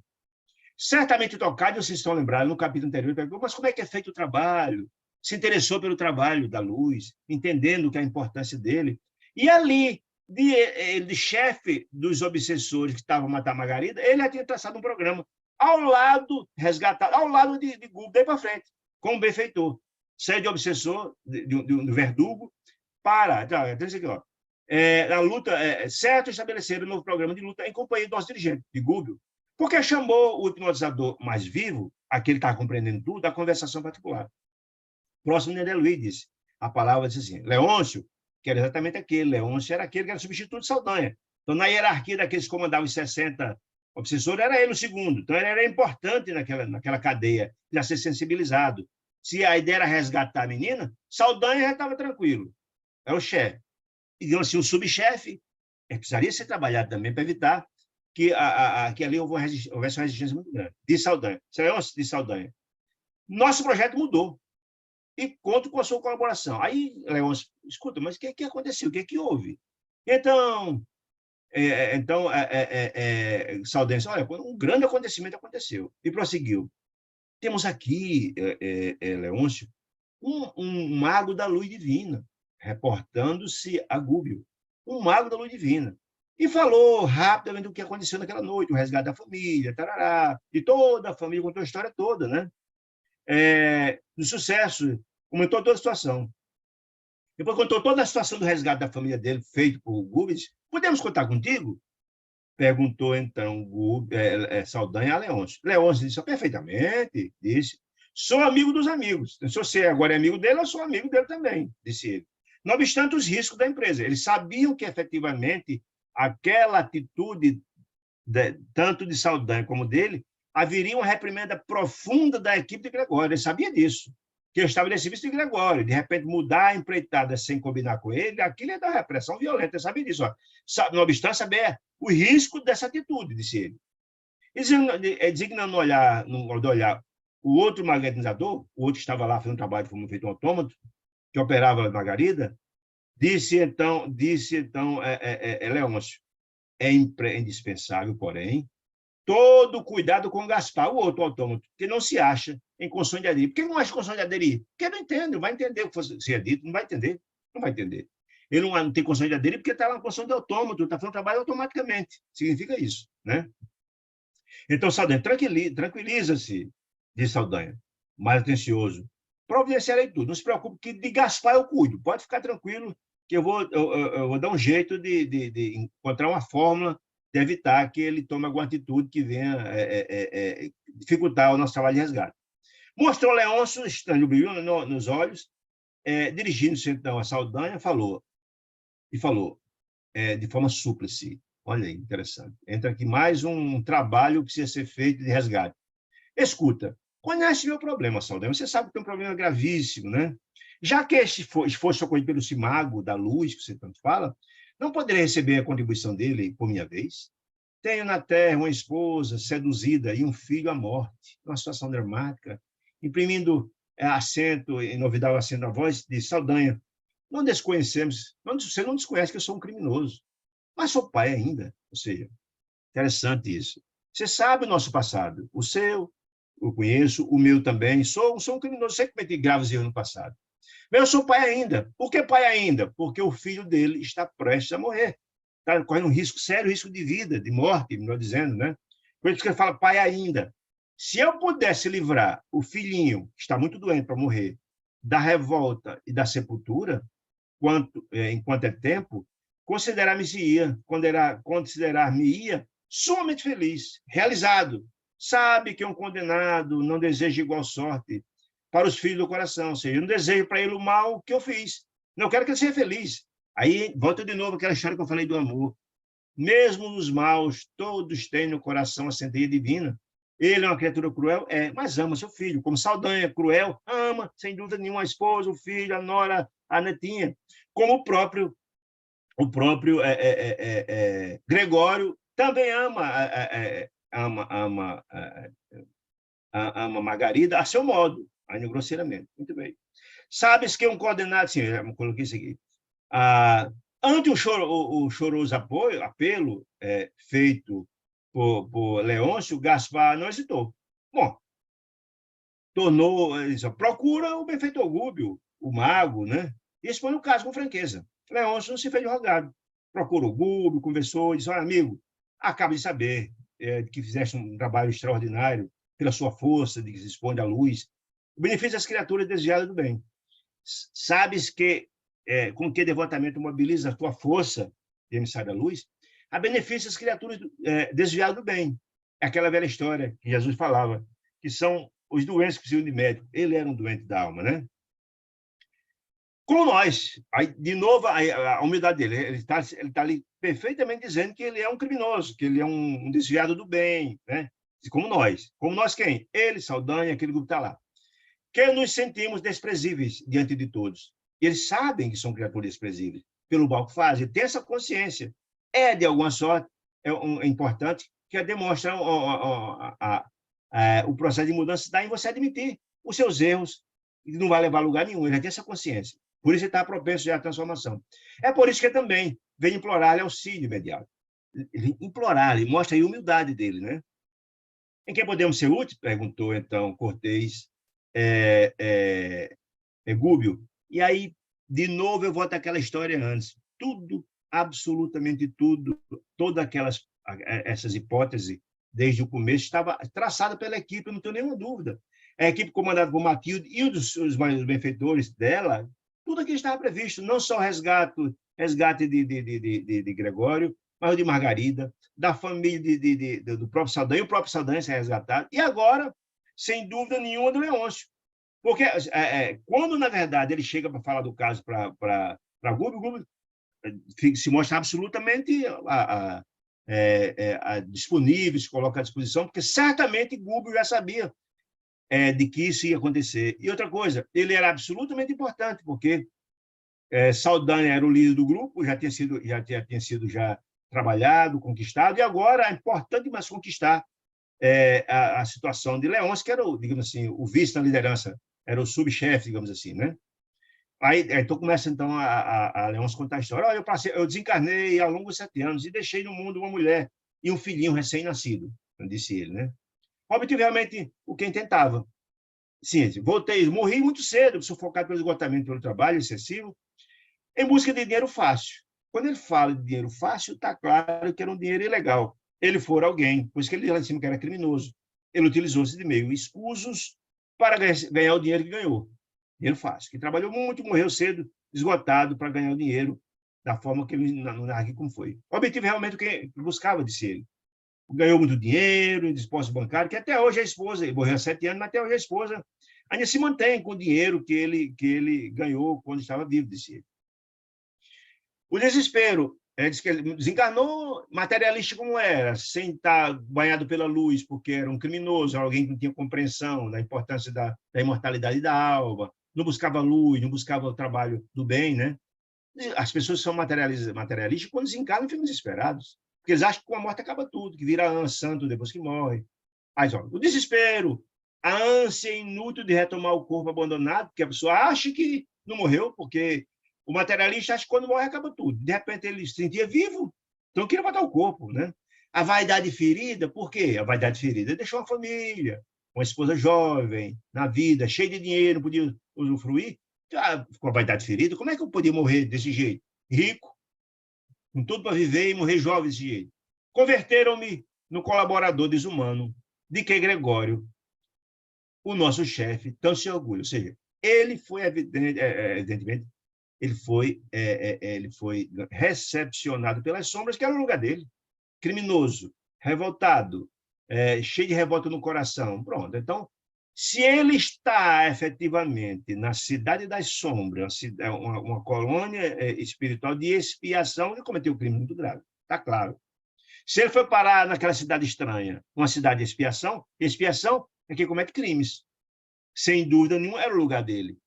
Certamente tocado, vocês estão lembrados, no capítulo anterior, ele perguntou, mas como é que é feito o trabalho? Se interessou pelo trabalho da luz, entendendo que a importância dele. E ali, de chefe dos obsessores que estavam matando a Margarida, ele já tinha traçado um programa ao lado, resgatado, ao lado de Gúbio, daí para frente, como benfeitor. Saiu de obsessor, do verdugo, para... Então, isso aqui, ó. A luta, certo estabelecer um novo programa de luta em companhia do nosso dirigente, de Gúbio, porque chamou o hipnotizador mais vivo, aquele que estava compreendendo tudo, da conversação particular. Próximo de André Luiz disse, a palavra disse assim, Leôncio, que era exatamente aquele, Leôncio era aquele que era substituto de Saldanha. Então, na hierarquia daqueles que comandavam os 60 obsessores, era ele o segundo. Então, ele era importante naquela cadeia, já ser sensibilizado. Se a ideia era resgatar a menina, Saldanha já estava tranquilo, é o chefe. E, assim, o subchefe precisaria ser trabalhado também para evitar que ali houvesse uma resistência muito grande. De Saldanha. De Saldanha. Nosso projeto mudou. E conto com a sua colaboração. Aí, Leôncio, escuta, mas o que aconteceu? O que houve? Então, Saldanha disse, olha, um grande acontecimento aconteceu. E prosseguiu. Temos aqui, Leôncio, um mago da luz divina, reportando-se a Gúbio, um mago da luz divina. E falou rapidamente do que aconteceu naquela noite, o resgate da família, tarará, de toda a família, contou a história toda, né? Do sucesso, comentou toda a situação. Depois contou toda a situação do resgate da família dele, feito por Gúbio. Podemos contar contigo? Perguntou, então, Saldanha a Leôncio. Leôncio disse, perfeitamente, disse. Sou amigo dos amigos. Se você agora é amigo dele, eu sou amigo dele também, disse ele. Não obstante os riscos da empresa. Eles sabiam que, efetivamente, aquela atitude, tanto de Saldanha como dele, haveria uma reprimenda profunda da equipe de Gregório. Ele sabia disso, que eu estava nesse serviço de Gregório. De repente, mudar a empreitada sem combinar com ele, aquilo é da repressão violenta. Ele sabia disso. Não obstante, saber o risco dessa atitude, disse ele. E designando olhar o outro magnetizador, o outro que estava lá fazendo um trabalho como feito um autômato, que operava a Margarida, disse então Leôncio, é indispensável, porém, todo cuidado com Gaspar, o outro autômato, que não se acha em condições de aderir. Por que não acha condições de aderir? Porque não entende, não vai entender o que fosse é dito, não vai entender. Ele não tem condições de aderir porque está lá na condição de autômato, está fazendo trabalho automaticamente. Significa isso, né? Então, Saldanha, tranquiliza-se, diz Saldanha, mais atencioso. Providenciarei tudo, não se preocupe, que de Gaspar eu cuido. Pode ficar tranquilo que eu vou dar um jeito de encontrar uma fórmula de evitar que ele tome alguma atitude que venha dificultar o nosso trabalho de resgate. Mostrou Leôncio, estranho brilho nos olhos, dirigindo-se então a Saldanha, falou de forma súplice. Olha aí, interessante. Entra aqui mais um trabalho que precisa ser feito de resgate. Escuta, conhece meu problema, Saldanha. Você sabe que tem um problema gravíssimo, né? Já que este fosse socorrido pelo Simago da Luz, que você tanto fala, não poderia receber a contribuição dele por minha vez? Tenho na terra uma esposa seduzida e um filho à morte, uma situação dramática. Imprimindo acento, inovidável acento na voz, de Saldanha. Não desconhecemos, você não desconhece que eu sou um criminoso, mas sou pai ainda. Ou seja, interessante isso. Você sabe o nosso passado, o seu, eu conheço, o meu também. Sou um criminoso, sempre cometi graves erros no passado. Mas eu sou pai ainda. Por que pai ainda? Porque o filho dele está prestes a morrer. Está correndo um risco sério, risco de vida, de morte, melhor dizendo, né? Por isso que ele fala pai ainda. Se eu pudesse livrar o filhinho, que está muito doente para morrer, da revolta e da sepultura, enquanto é tempo, considerar-me-ia sumamente feliz, realizado. Sabe que um condenado não deseja igual sorte para os filhos do coração, ou seja, eu não desejo para ele o mal que eu fiz. Não quero que ele seja feliz. Aí, volta de novo aquela história que eu falei do amor. Mesmo os maus, todos têm no coração a centelha divina. Ele é uma criatura cruel? Mas ama seu filho. Como Saldanha, cruel, ama, sem dúvida nenhuma, a esposa, o filho, a nora, a netinha. Como o próprio Gregório também ama Margarida a seu modo, ainda grosseiramente. Muito bem. Sabes que um condenado, sim, eu coloquei isso aqui, ante o choroso apelo feito por Leôncio, Gaspar não hesitou. Bom, procura o benfeitor Gúbio, o mago, né? E expõe o caso com franqueza. Leôncio não se fez de rogado. Procurou o Gúbio, conversou, disse, olha, amigo, acabo de saber que fizeste um trabalho extraordinário pela sua força, de que se expõe à luz. O benefício das criaturas desviadas do bem. Sabes que, com que devotamente mobiliza a tua força de emissário da luz, a benefício das criaturas desviadas do bem. É aquela velha história que Jesus falava, que são os doentes que precisam de médico. Ele era um doente da alma, né? Como nós. Aí, de novo, a humildade dele. Ele está ali perfeitamente dizendo que ele é um criminoso, que ele é um desviado do bem, né? Como nós. Como nós quem? Ele, Saldanha, aquele grupo está lá. Que nos sentimos desprezíveis diante de todos. Eles sabem que são criaturas desprezíveis pelo mal que fazem. Ter essa consciência de alguma sorte, é importante, que demonstra o processo de mudança está em você admitir os seus erros e não vai levar a lugar nenhum. Ele já tem essa consciência. Por isso ele está propenso já à transformação. É por isso que ele também vem implorar-lhe auxílio imediato. Ele implorar, ele mostra a humildade dele, né? Em quem podemos ser úteis? Perguntou, então, Cortês, Gúbio. E aí, de novo, eu volto àquela história antes. Tudo, absolutamente tudo, todas essas hipóteses, desde o começo, estava traçada pela equipe, não tenho nenhuma dúvida. A equipe comandada por Matilde e os benfeitores dela, tudo aquilo estava previsto, não só o resgate de Gregório, mas o de Margarida, da família do próprio Saldanha, e o próprio Saldanha ser resgatado, e agora, sem dúvida nenhuma, do Leôncio. Porque quando, na verdade, ele chega para falar do caso para Gúbio se mostra absolutamente disponível, se coloca à disposição, porque certamente Gúbio já sabia de que isso ia acontecer. E outra coisa, ele era absolutamente importante, porque Saldanha era o líder do grupo, já tinha sido trabalhado, conquistado, e agora é importante mais conquistar a situação de Leôncio, que era, digamos assim, o vice na liderança, era o subchefe, digamos assim, né? Aí então começa então a Leôncio contar a história. Olha, eu desencarnei ao longo de 7 anos e deixei no mundo uma mulher e um filhinho recém-nascido, disse ele, né? Obtive realmente o que intentava. Sim, voltei, morri muito cedo, sufocado pelo esgotamento pelo trabalho excessivo, em busca de dinheiro fácil. Quando ele fala de dinheiro fácil, está claro que era um dinheiro ilegal. Ele for alguém, pois que ele lá em cima que era criminoso. Ele utilizou-se de meio escusos para ganhar o dinheiro que ganhou. Dinheiro fácil. Que trabalhou muito, morreu cedo, esgotado para ganhar o dinheiro da forma que ele narra aqui como foi. Obtive realmente o que buscava, disse ele. Ganhou muito dinheiro em depósito bancário, que até hoje a esposa, ele morreu há 7 anos, mas até hoje a esposa ainda se mantém com o dinheiro que ele ganhou quando estava vivo, disse ele. O desespero, diz que ele desencarnou materialista como era, sem estar banhado pela luz, porque era um criminoso, alguém que não tinha compreensão da importância da imortalidade da alma, não buscava luz, não buscava o trabalho do bem, né? As pessoas são materialistas quando desencarnam ficam desesperados, porque eles acham que com a morte acaba tudo, que vira santo depois que morre. Mas, ó, o desespero, a ânsia inútil de retomar o corpo abandonado, porque a pessoa acha que não morreu, porque o materialista acha que quando morre acaba tudo. De repente ele se sentia vivo, então queria matar o corpo, né? A vaidade ferida, por quê? A vaidade ferida deixou uma família, uma esposa jovem, na vida, cheia de dinheiro, não podia usufruir. Com a vaidade ferida, como é que eu podia morrer desse jeito? Rico, com tudo para viver e morrer jovem desse jeito. Converteram-me no colaborador desumano de que Gregório, o nosso chefe, tanto se orgulha. Ou seja, ele foi, evidentemente, ele foi recepcionado pelas sombras, que era o lugar dele. Criminoso, revoltado, cheio de revolta no coração. Pronto. Então, se ele está efetivamente na cidade das sombras, uma colônia espiritual de expiação, ele cometeu um crime muito grave. Está claro. Se ele foi parar naquela cidade estranha, uma cidade de expiação é quem comete crimes. Sem dúvida nenhuma, era o lugar dele.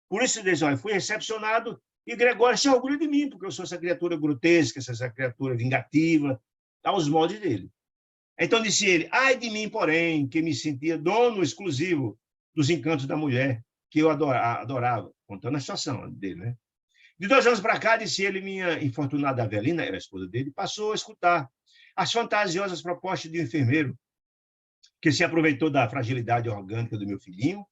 Por isso ele diz, olha, fui recepcionado e Gregório se orgulha de mim, porque eu sou essa criatura grotesca, essa criatura vingativa, aos moldes dele. Então disse ele, ai de mim, porém, que me sentia dono exclusivo dos encantos da mulher, que eu adorava, contando a situação dele, né? De 2 anos para cá, disse ele, minha infortunada Avelina, era a esposa dele, passou a escutar as fantasiosas propostas de um enfermeiro que se aproveitou da fragilidade orgânica do meu filhinho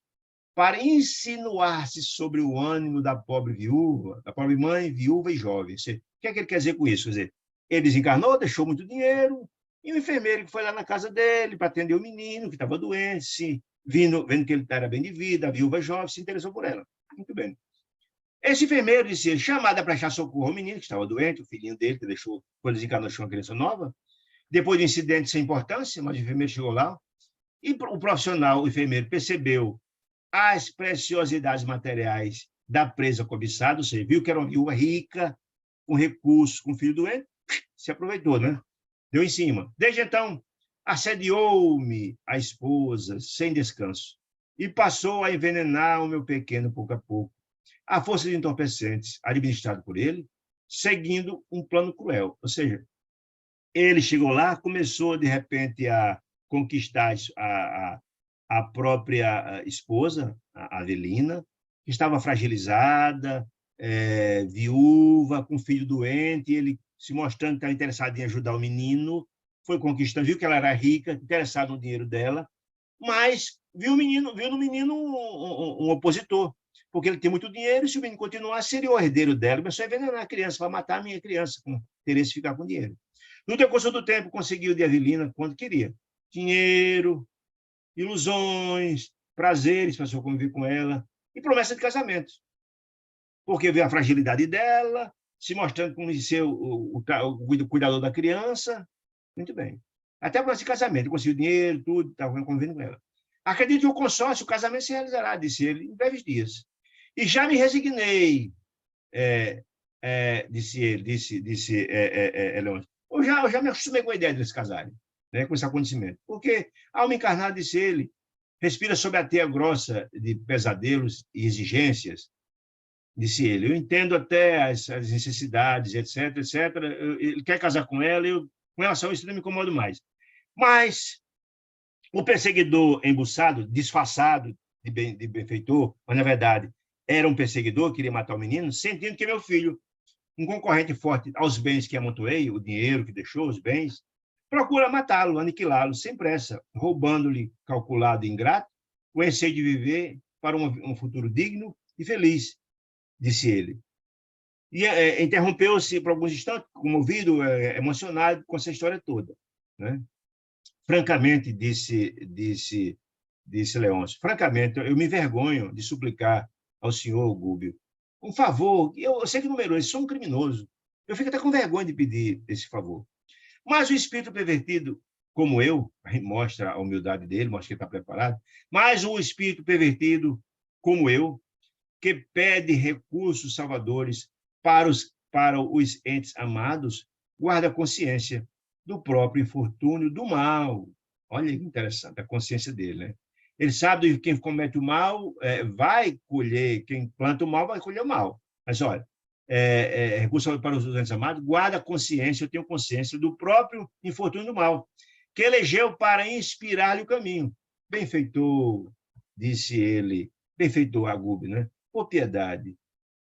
para insinuar-se sobre o ânimo da pobre viúva, da pobre mãe, viúva e jovem. O que é que ele quer dizer com isso? Quer dizer, ele desencarnou, deixou muito dinheiro, e o enfermeiro que foi lá na casa dele para atender o menino que estava doente, vendo que ele era bem de vida, a viúva jovem, se interessou por ela. Muito bem. Esse enfermeiro disse ele, chamado para prestar socorro ao menino que estava doente, o filhinho dele, que deixou, quando desencarnou, deixou uma criança nova, depois de um incidente sem importância, mas o enfermeiro chegou lá, e o profissional, o enfermeiro, percebeu as preciosidades materiais da presa cobiçada, ou seja, viu que era uma viúva rica, com recursos, com filho doente, se aproveitou, né? Deu em cima. Desde então, assediou-me a esposa, sem descanso, e passou a envenenar o meu pequeno pouco a pouco, à força de entorpecentes, administrado por ele, seguindo um plano cruel. Ou seja, ele chegou lá, começou, de repente, a conquistar a própria esposa, a Avelina, que estava fragilizada, viúva, com filho doente, ele se mostrando que estava interessado em ajudar o menino, foi conquistando, viu que ela era rica, interessado no dinheiro dela, mas viu no menino um opositor, porque ele tem muito dinheiro, e se o menino continuar, seria o herdeiro dela, começou a envenenar a criança, para matar a minha criança, com interesse de ficar com dinheiro. No decurso do tempo, conseguiu de Avelina quando queria. Dinheiro, ilusões, prazeres para eu conviver com ela, e promessa de casamento. Porque vê a fragilidade dela, se mostrando como ser o cuidador da criança. Muito bem. Até promessa de casamento, conseguiu dinheiro, tudo, estava convivendo com ela. Acredito que o consórcio, o casamento se realizará, disse ele, em breves dias. E já me resignei, disse ele, disse Leôncio. Eu já me acostumei com a ideia de eles casarem, né, com esse acontecimento. Porque a alma encarnada, disse ele, respira sob a teia grossa de pesadelos e exigências, disse ele. Eu entendo até as necessidades, etc, etc. Ele quer casar com ela, com relação a isso não me incomodo mais. Mas o perseguidor embuçado, disfarçado de benfeitor, mas, na verdade, era um perseguidor, queria matar o menino, sentindo que meu filho, um concorrente forte aos bens que amontoei, o dinheiro que deixou, os bens, procura matá-lo, aniquilá-lo, sem pressa, roubando-lhe, calculado e ingrato, o anseio de viver para um futuro digno e feliz, disse ele. E interrompeu-se por alguns instantes, comovido, emocionado com essa história toda, né? Francamente, disse Leôncio, francamente, eu me envergonho de suplicar ao senhor Gúbio um favor. Eu sei que numeroso, sou um criminoso. Eu fico até com vergonha de pedir esse favor. Mas o espírito pervertido como eu, mostra a humildade dele, mostra que ele está preparado, mas um espírito pervertido, como eu, que pede recursos salvadores para os entes amados, guarda a consciência do próprio infortúnio do mal. Olha que interessante, a consciência dele, né? Ele sabe que quem comete o mal vai colher, quem planta o mal vai colher o mal. Mas, olha, recurso para os entes amados, guarda a consciência, eu tenho consciência do próprio infortúnio do mal, que elegeu para inspirar-lhe o caminho. Benfeitor, disse ele, benfeitor Agube, né? Por piedade.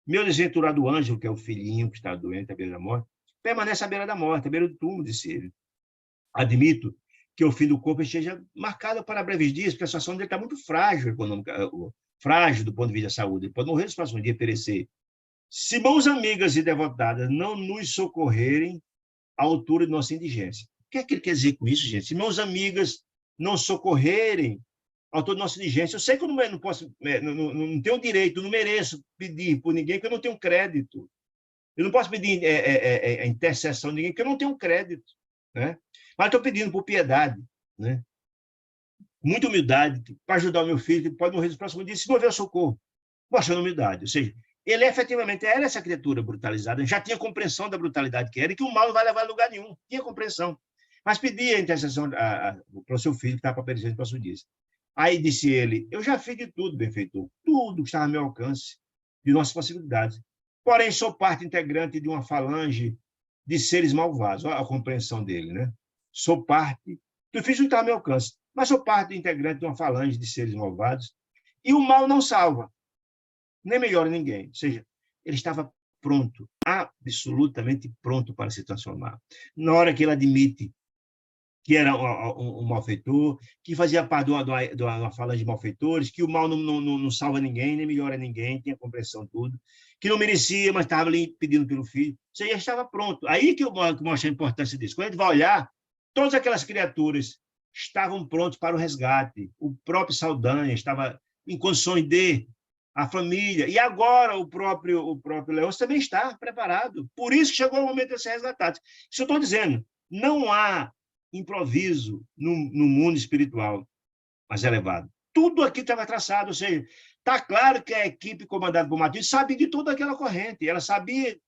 Meu desventurado Ângelo, que é o filhinho que está doente à beira da morte, permanece à beira da morte, à beira do túmulo, disse ele. Admito que o fim do corpo esteja marcado para breves dias, porque a situação dele está muito frágil, frágil do ponto de vista da saúde. Ele pode morrer nos próximos dias, perecer. Se mãos amigas e devotadas não nos socorrerem à altura de nossa indigência. O que é que ele quer dizer com isso, gente? Se mãos amigas não socorrerem à altura de nossa indigência, eu sei que eu não posso, não tenho direito, não mereço pedir por ninguém, porque eu não tenho crédito. Eu não posso pedir a intercessão de ninguém, porque eu não tenho crédito, né? Mas estou pedindo por piedade, né? Muita humildade, para ajudar o meu filho, que pode morrer nos próximos dias, se não houver socorro. Mostrando humildade. Ou seja, ele efetivamente era essa criatura brutalizada, já tinha compreensão da brutalidade que era, e que o mal não vai levar a lugar nenhum. Tinha compreensão. Mas pedia a intercessão para o seu filho, que estava para perecer nos próximos dias. Aí disse ele, eu já fiz de tudo, benfeitor, tudo que estava ao meu alcance, de nossas possibilidades. Porém, sou parte integrante de uma falange de seres malvados. Olha a compreensão dele, né? Sou parte, eu fiz o que está ao meu alcance, mas sou parte integrante de uma falange de seres malvados, e o mal não salva, nem melhora ninguém. Ou seja, ele estava pronto, absolutamente pronto para se transformar. Na hora que ele admite que era um malfeitor, que fazia parte de uma falange de malfeitores, que o mal não salva ninguém, nem melhora ninguém, tinha compreensão de tudo, que não merecia, mas estava ali pedindo pelo filho. Isso aí já estava pronto. Aí que eu mostro a importância disso. Quando a gente vai olhar, todas aquelas criaturas estavam prontas para o resgate. O próprio Saldanha estava em condições de, a família, e agora o próprio Leôncio também está preparado. Por isso que chegou o momento de ser resgatado. Isso eu estou dizendo, não há improviso no mundo espiritual mais elevado. Tudo aqui estava traçado, ou seja, está claro que a equipe comandada por Matilde sabia de toda aquela corrente, ela sabia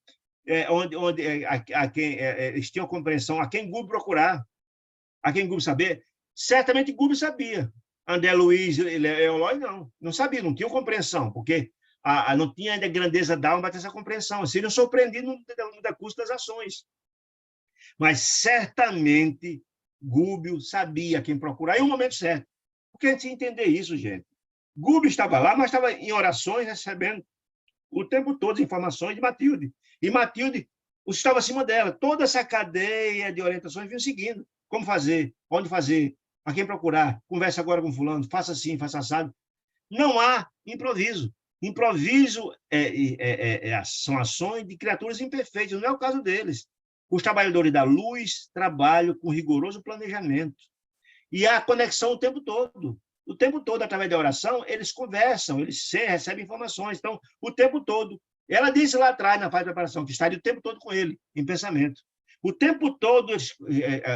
eles tinham compreensão a quem Gube procurar, a quem Gube saber. Certamente Gube sabia. André Luiz e Eloy não sabia, não tinham compreensão, porque não tinha ainda grandeza da alma para ter essa compreensão. Seriam surpreendidos no decurso das ações. Mas certamente Gúbio sabia quem procurar em um momento certo. Porque a gente entender isso, gente. Gúbio estava lá, mas estava em orações, recebendo o tempo todo as informações de Matilde. E Matilde estava acima dela. Toda essa cadeia de orientações vinha seguindo. Como fazer, onde fazer, a quem procurar, conversa agora com fulano, faça assim, faça assado. Não há improviso. Improviso são ações de criaturas imperfeitas, não é o caso deles. Os trabalhadores da luz trabalham com rigoroso planejamento. E há conexão o tempo todo. O tempo todo, através da oração, eles conversam, eles recebem informações. Então, o tempo todo. Ela disse lá atrás, na fase de preparação, que estaria o tempo todo com ele, em pensamento. O tempo todo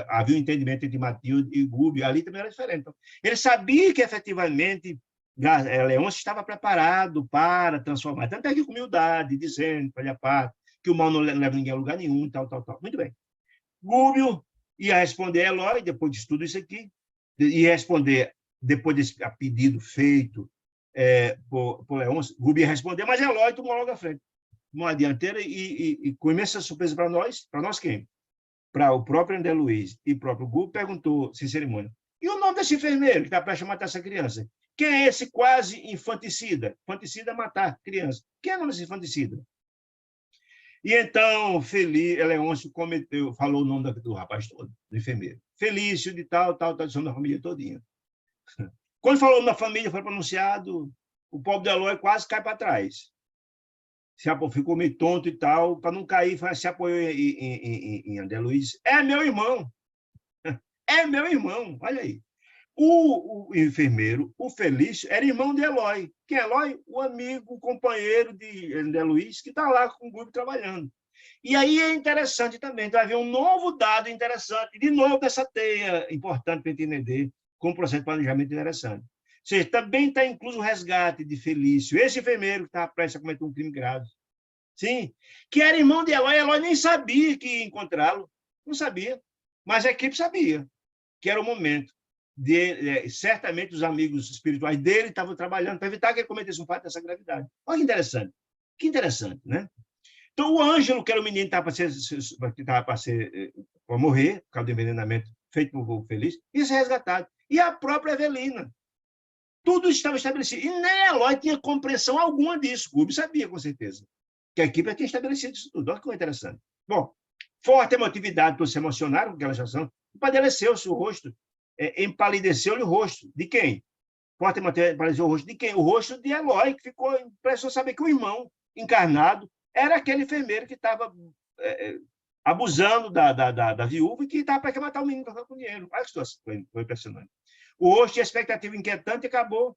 havia um entendimento entre Matilde e Gúbio, ali também era diferente. Então, ele sabia que, efetivamente, Leôncio estava preparado para transformar. Tanto é que com humildade, dizendo, para a parte, que o mal não leva ninguém a lugar nenhum, tal. Muito bem. Gúbio ia responder a Eloy, depois de tudo isso aqui, ia responder, depois desse pedido feito por Leôncio, Gúbio ia responder, mas Eloy tomou logo à frente. Uma dianteira e com imensa surpresa para nós quem? Para o próprio André Luiz e o próprio Gúbio, perguntou, sem cerimônia, e o nome desse enfermeiro que está prestes a matar essa criança? Quem é esse quase infanticida? Infanticida é matar criança. Quem é o nome desse infanticida? E então, Leôncio falou o nome do rapaz todo, do enfermeiro. Felício, de tal, da família todinha. Quando falou na família, foi pronunciado, o pobre de Eloy quase cai para trás. Ficou meio tonto e tal, para não cair, se apoiou em André Luiz. É meu irmão. É meu irmão, olha aí. O enfermeiro, o Felício, era irmão de Eloy. Quem é Eloy? O amigo, o companheiro de André Luiz, que está lá com o grupo trabalhando. E aí é interessante também, então vai haver um novo dado interessante, de novo dessa teia importante para entender, com um processo de planejamento interessante. Ou seja, também está incluso o resgate de Felício, esse enfermeiro que estava prestes a cometer um crime grave. Sim, que era irmão de Eloy, Eloy nem sabia que ia encontrá-lo, não sabia, mas a equipe sabia que era o momento. Certamente os amigos espirituais dele estavam trabalhando para evitar que ele cometesse um fato dessa gravidade. Olha que interessante, né? Então, o Ângelo, que era o menino que estava para morrer, por causa do envenenamento feito por Fogo Feliz, ia ser resgatado. E a própria Evelina. Tudo estava estabelecido. E nem Eloy tinha compreensão alguma disso. O Gubi sabia, com certeza, que a equipe tinha estabelecido isso tudo. Olha que coisa interessante. Bom, forte emotividade, todos se emocionaram com aquela situação, empadeceu-se o rosto, empalideceu-lhe o rosto. De quem? Forte emotividade, empalideceu o rosto de quem? O rosto de Eloy, que ficou impressionado saber que o irmão encarnado era aquele enfermeiro que estava abusando da viúva e que estava para matar o menino para ficar com dinheiro. Olha que situação, foi impressionante. O rosto de expectativa inquietante acabou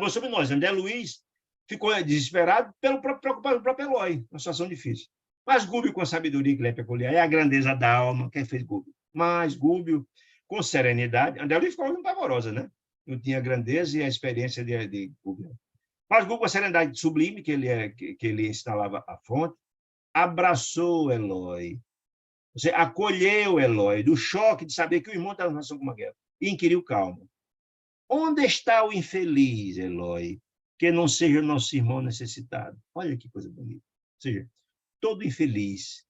sobre nós. André Luiz ficou desesperado, preocupado com o próprio Eloy, uma situação difícil. Mas Gúbio, com a sabedoria que lhe é peculiar, é a grandeza da alma, quem fez Gúbio? Mas Gúbio, com serenidade, André Luiz ficou pavorosa, né? Não tinha a grandeza e a experiência de Gúbio. Mas Gúbio, com a serenidade sublime que ele instalava a fonte, abraçou Eloy. Você acolheu Eloy do choque de saber que o irmão estava em relação com uma guerra e inquiriu calma. Onde está o infeliz, Eloy, que não seja o nosso irmão necessitado? Olha que coisa bonita. Ou seja, todo infeliz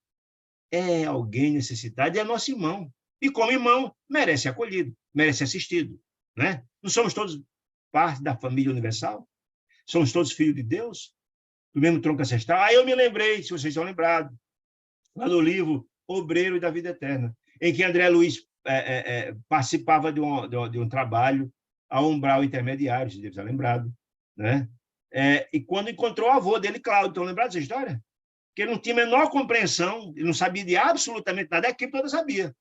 é alguém necessitado e é nosso irmão. E como irmão, merece acolhido, merece assistido. Né? Não somos todos parte da família universal? Somos todos filhos de Deus? Do mesmo tronco ancestral? Aí eu me lembrei, se vocês estão lembrados, lá no livro Obreiro da Vida Eterna, em que André Luiz participava de um trabalho a umbral intermediário, se deve estar lembrado. Né? E quando encontrou o avô dele, Cláudio, estão lembrados dessa história? Que ele não tinha a menor compreensão, ele não sabia de absolutamente nada, a equipe toda sabia.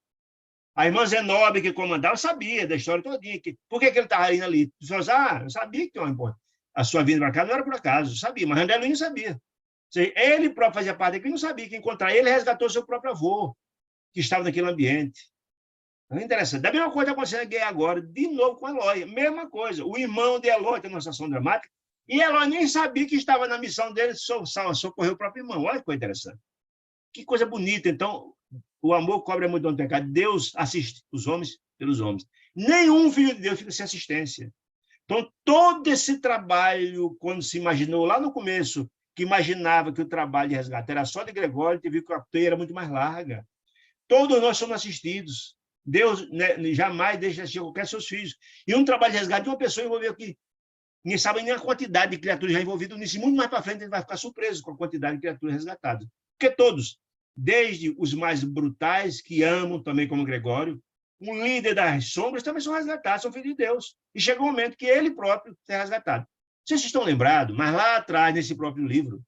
A irmã Zenobe, que comandava, sabia da história todinha. Por que ele estava indo ali? As pessoas, eu sabia que a sua vinda para cá não era por acaso, eu sabia, mas André Luiz não sabia. Ele próprio fazia parte daquilo, não sabia que encontrar ele, resgatou seu próprio avô, que estava naquele ambiente. É interessante. Da mesma coisa acontecendo aqui agora, de novo com Eloy, mesma coisa. O irmão de Eloy tem uma situação dramática, e Eloy nem sabia que estava na missão dele socorrer o próprio irmão. Olha que coisa interessante. Que coisa bonita. Então, o amor cobre a multidão do pecado. Deus assiste os homens pelos homens. Nenhum filho de Deus fica sem assistência. Então, todo esse trabalho, quando se imaginou lá no começo, que imaginava que o trabalho de resgate era só de Gregório, teve que a teia era muito mais larga. Todos nós somos assistidos. Deus, né, jamais deixa assistir qualquer seus filhos. E um trabalho de resgate de uma pessoa envolveu aqui. Ninguém sabe nem a quantidade de criaturas já envolvidas nisso. Muito mais para frente ele vai ficar surpreso com a quantidade de criaturas resgatadas. Porque todos, desde os mais brutais, que amam também como Gregório, um líder das sombras, também são resgatados, são filhos de Deus. E chega um momento que ele próprio é resgatado. Vocês estão lembrados, mas lá atrás, nesse próprio livro,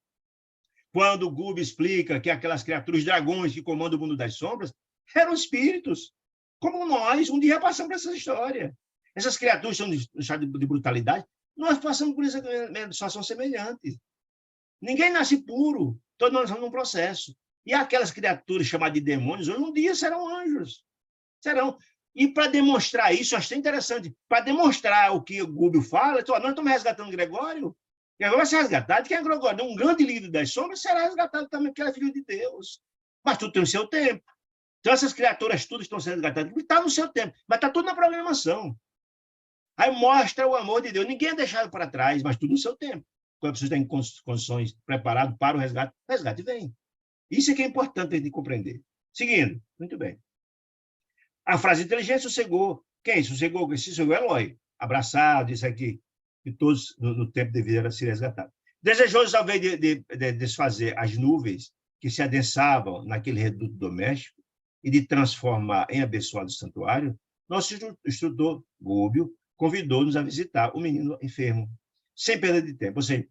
quando o Gúbio explica que aquelas criaturas dragões que comandam o mundo das sombras eram espíritos, como nós, um dia passamos por essa história. Essas criaturas são de estado de brutalidade, nós passamos por essa situação semelhante. Ninguém nasce puro, todos nós estamos num processo. E aquelas criaturas chamadas de demônios, hoje um dia serão anjos. Serão. E para demonstrar isso, acho interessante, para demonstrar o que o Gúbio fala, nós estamos resgatando Gregório, Gregório vai ser resgatado, quem é Gregório? Um grande líder das sombras será resgatado também, porque ele é filho de Deus. Mas tudo tem o seu tempo. Então, essas criaturas todas estão sendo resgatadas, está no seu tempo, mas está tudo na programação. Aí mostra o amor de Deus. Ninguém é deixado para trás, mas tudo no seu tempo. Quando a pessoa está em condições preparadas para o resgate vem. Isso é que é importante a gente compreender. Seguindo, muito bem. A frase inteligente sossegou. Quem sossegou? Sossegou Eloy. Abraçado, isso aqui. E todos, no tempo devido, era se resgatar. Desejoso, talvez, de desfazer as nuvens que se adensavam naquele reduto doméstico e de transformar em abençoado santuário, nosso instrutor, Gúbio, convidou-nos a visitar o menino enfermo, sem perda de tempo. Ou seja,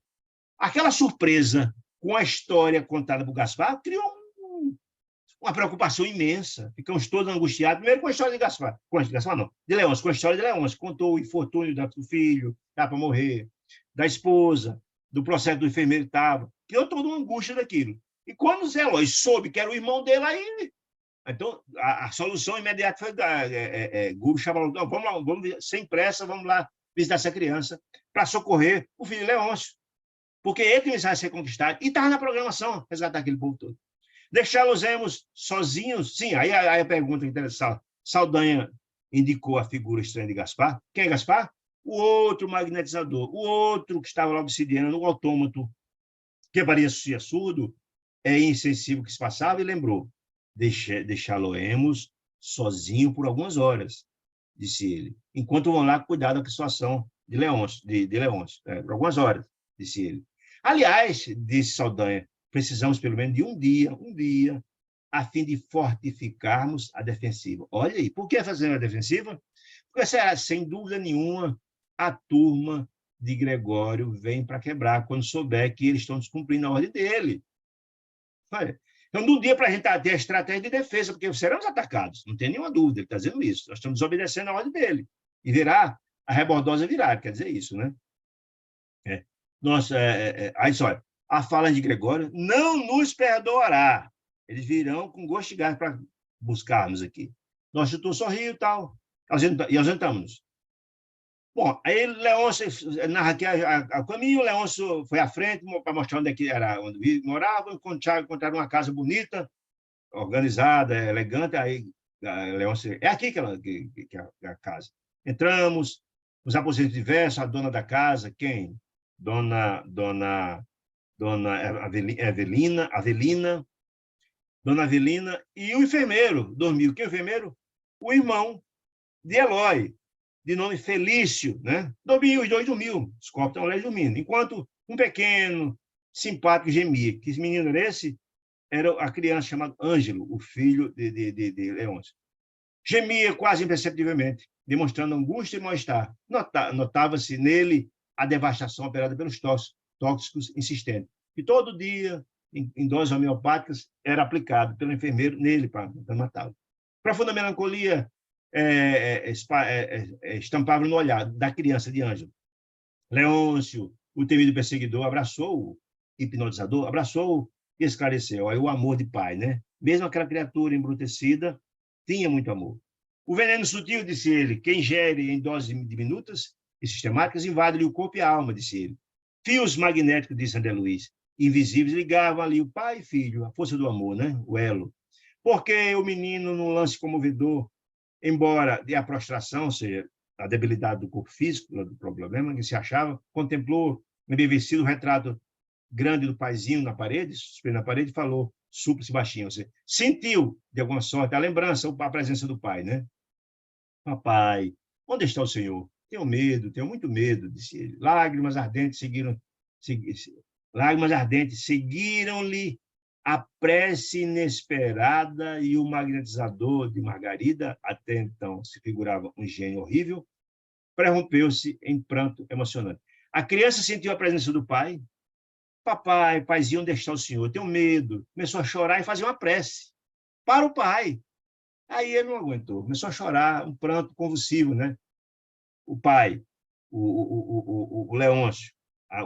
aquela surpresa com a história contada por Gaspar criou uma preocupação imensa. Ficamos todos angustiados, primeiro com a história de Gaspar. De Leôncio, com a história de Leôncio. Contou o infortúnio do filho, estava para morrer, da esposa, do processo do enfermeiro que estava. Criou toda uma angústia daquilo. E quando o Zé Eloy soube que era o irmão dele, aí... Então, a solução imediata foi... Gúbio chamou, vamos lá, sem pressa, vamos lá visitar essa criança para socorrer o filho de Leôncio, porque ele que vai ser conquistado. E estava na programação, resgatar aquele povo todo. Deixá-los sozinhos? Sim, aí a pergunta interessante. Saldanha indicou a figura estranha de Gaspar. Quem é Gaspar? O outro magnetizador, o outro que estava lá obsidiando, o autômato, que parecia surdo, insensível que se passava, e lembrou: deixá-lo-emos sozinho por algumas horas, disse ele, enquanto vão lá cuidar da situação de Leôncio, por algumas horas, disse ele. Aliás, disse Saldanha, precisamos pelo menos de um dia, a fim de fortificarmos a defensiva. Olha aí, por que fazer a defensiva? Porque, sem dúvida nenhuma, a turma de Gregório vem para quebrar quando souber que eles estão descumprindo a ordem dele. Então, no dia para a gente ter a estratégia de defesa, porque seremos atacados, não tem nenhuma dúvida, ele está dizendo isso. Nós estamos desobedecendo a ordem dele. E virá, a rebordosa virá, quer dizer isso, né? Aí só, a fala de Gregório não nos perdoará. Eles virão com gosto de gás para buscar-nos aqui. Nós chutou sorriu e tal, e ausentamos-nos. Bom, aí Leôncio narra aqui o caminho, Leôncio foi à frente para mostrar onde é que era, onde morava, encontraram uma casa bonita, organizada, elegante, aí Leôncio, é aqui que é a casa. Entramos, os aposentos diversos, a dona da casa, quem? Dona Avelina, Dona Avelina, e o enfermeiro dormiu. Quem é o enfermeiro? O irmão de Eloy, de nome Felício, né? Dormiu, os dois dormiam, os corpos estão lá dormindo, enquanto um pequeno, simpático gemia. Que menino era esse? Era a criança chamada Ângelo, o filho de Leôncio. Gemia quase imperceptivelmente, demonstrando angústia e mal-estar. Notava-se nele a devastação operada pelos tóxicos insistentes. E todo dia, em doses homeopáticas, era aplicado pelo enfermeiro nele para matá-lo. Profunda melancolia estampava no olhar da criança de Ângelo. Leôncio, o temido perseguidor, abraçou o hipnotizador, abraçou e esclareceu. Aí o amor de pai, né? Mesmo aquela criatura embrutecida, tinha muito amor. O veneno sutil, disse ele, que ingere em doses diminutas e sistemáticas, invade-lhe o corpo e a alma, disse ele. Fios magnéticos, disse André Luiz, invisíveis, ligavam ali o pai e filho, a força do amor, né? O elo. Porque o menino, num lance comovedor, embora de a prostração, ou seja, a debilidade do corpo físico, do problema que se achava, contemplou embevecido o retrato grande do paizinho na parede, suspenso na parede, e falou, súplice baixinho, ou seja, sentiu, de alguma sorte, a lembrança, a presença do pai, né? Papai, onde está o Senhor? Tenho muito medo, disse ele. Lágrimas ardentes seguiram-lhe a prece inesperada, e o magnetizador de Margarida, até então se figurava um gênio horrível, prorrompeu-se em pranto emocionante. A criança sentiu a presença do pai. Papai, paizinho, onde está o Senhor? Tenho medo. Começou a chorar e fazer uma prece para o pai. Aí ele não aguentou, começou a chorar, um pranto convulsivo, né? O pai, o Leôncio,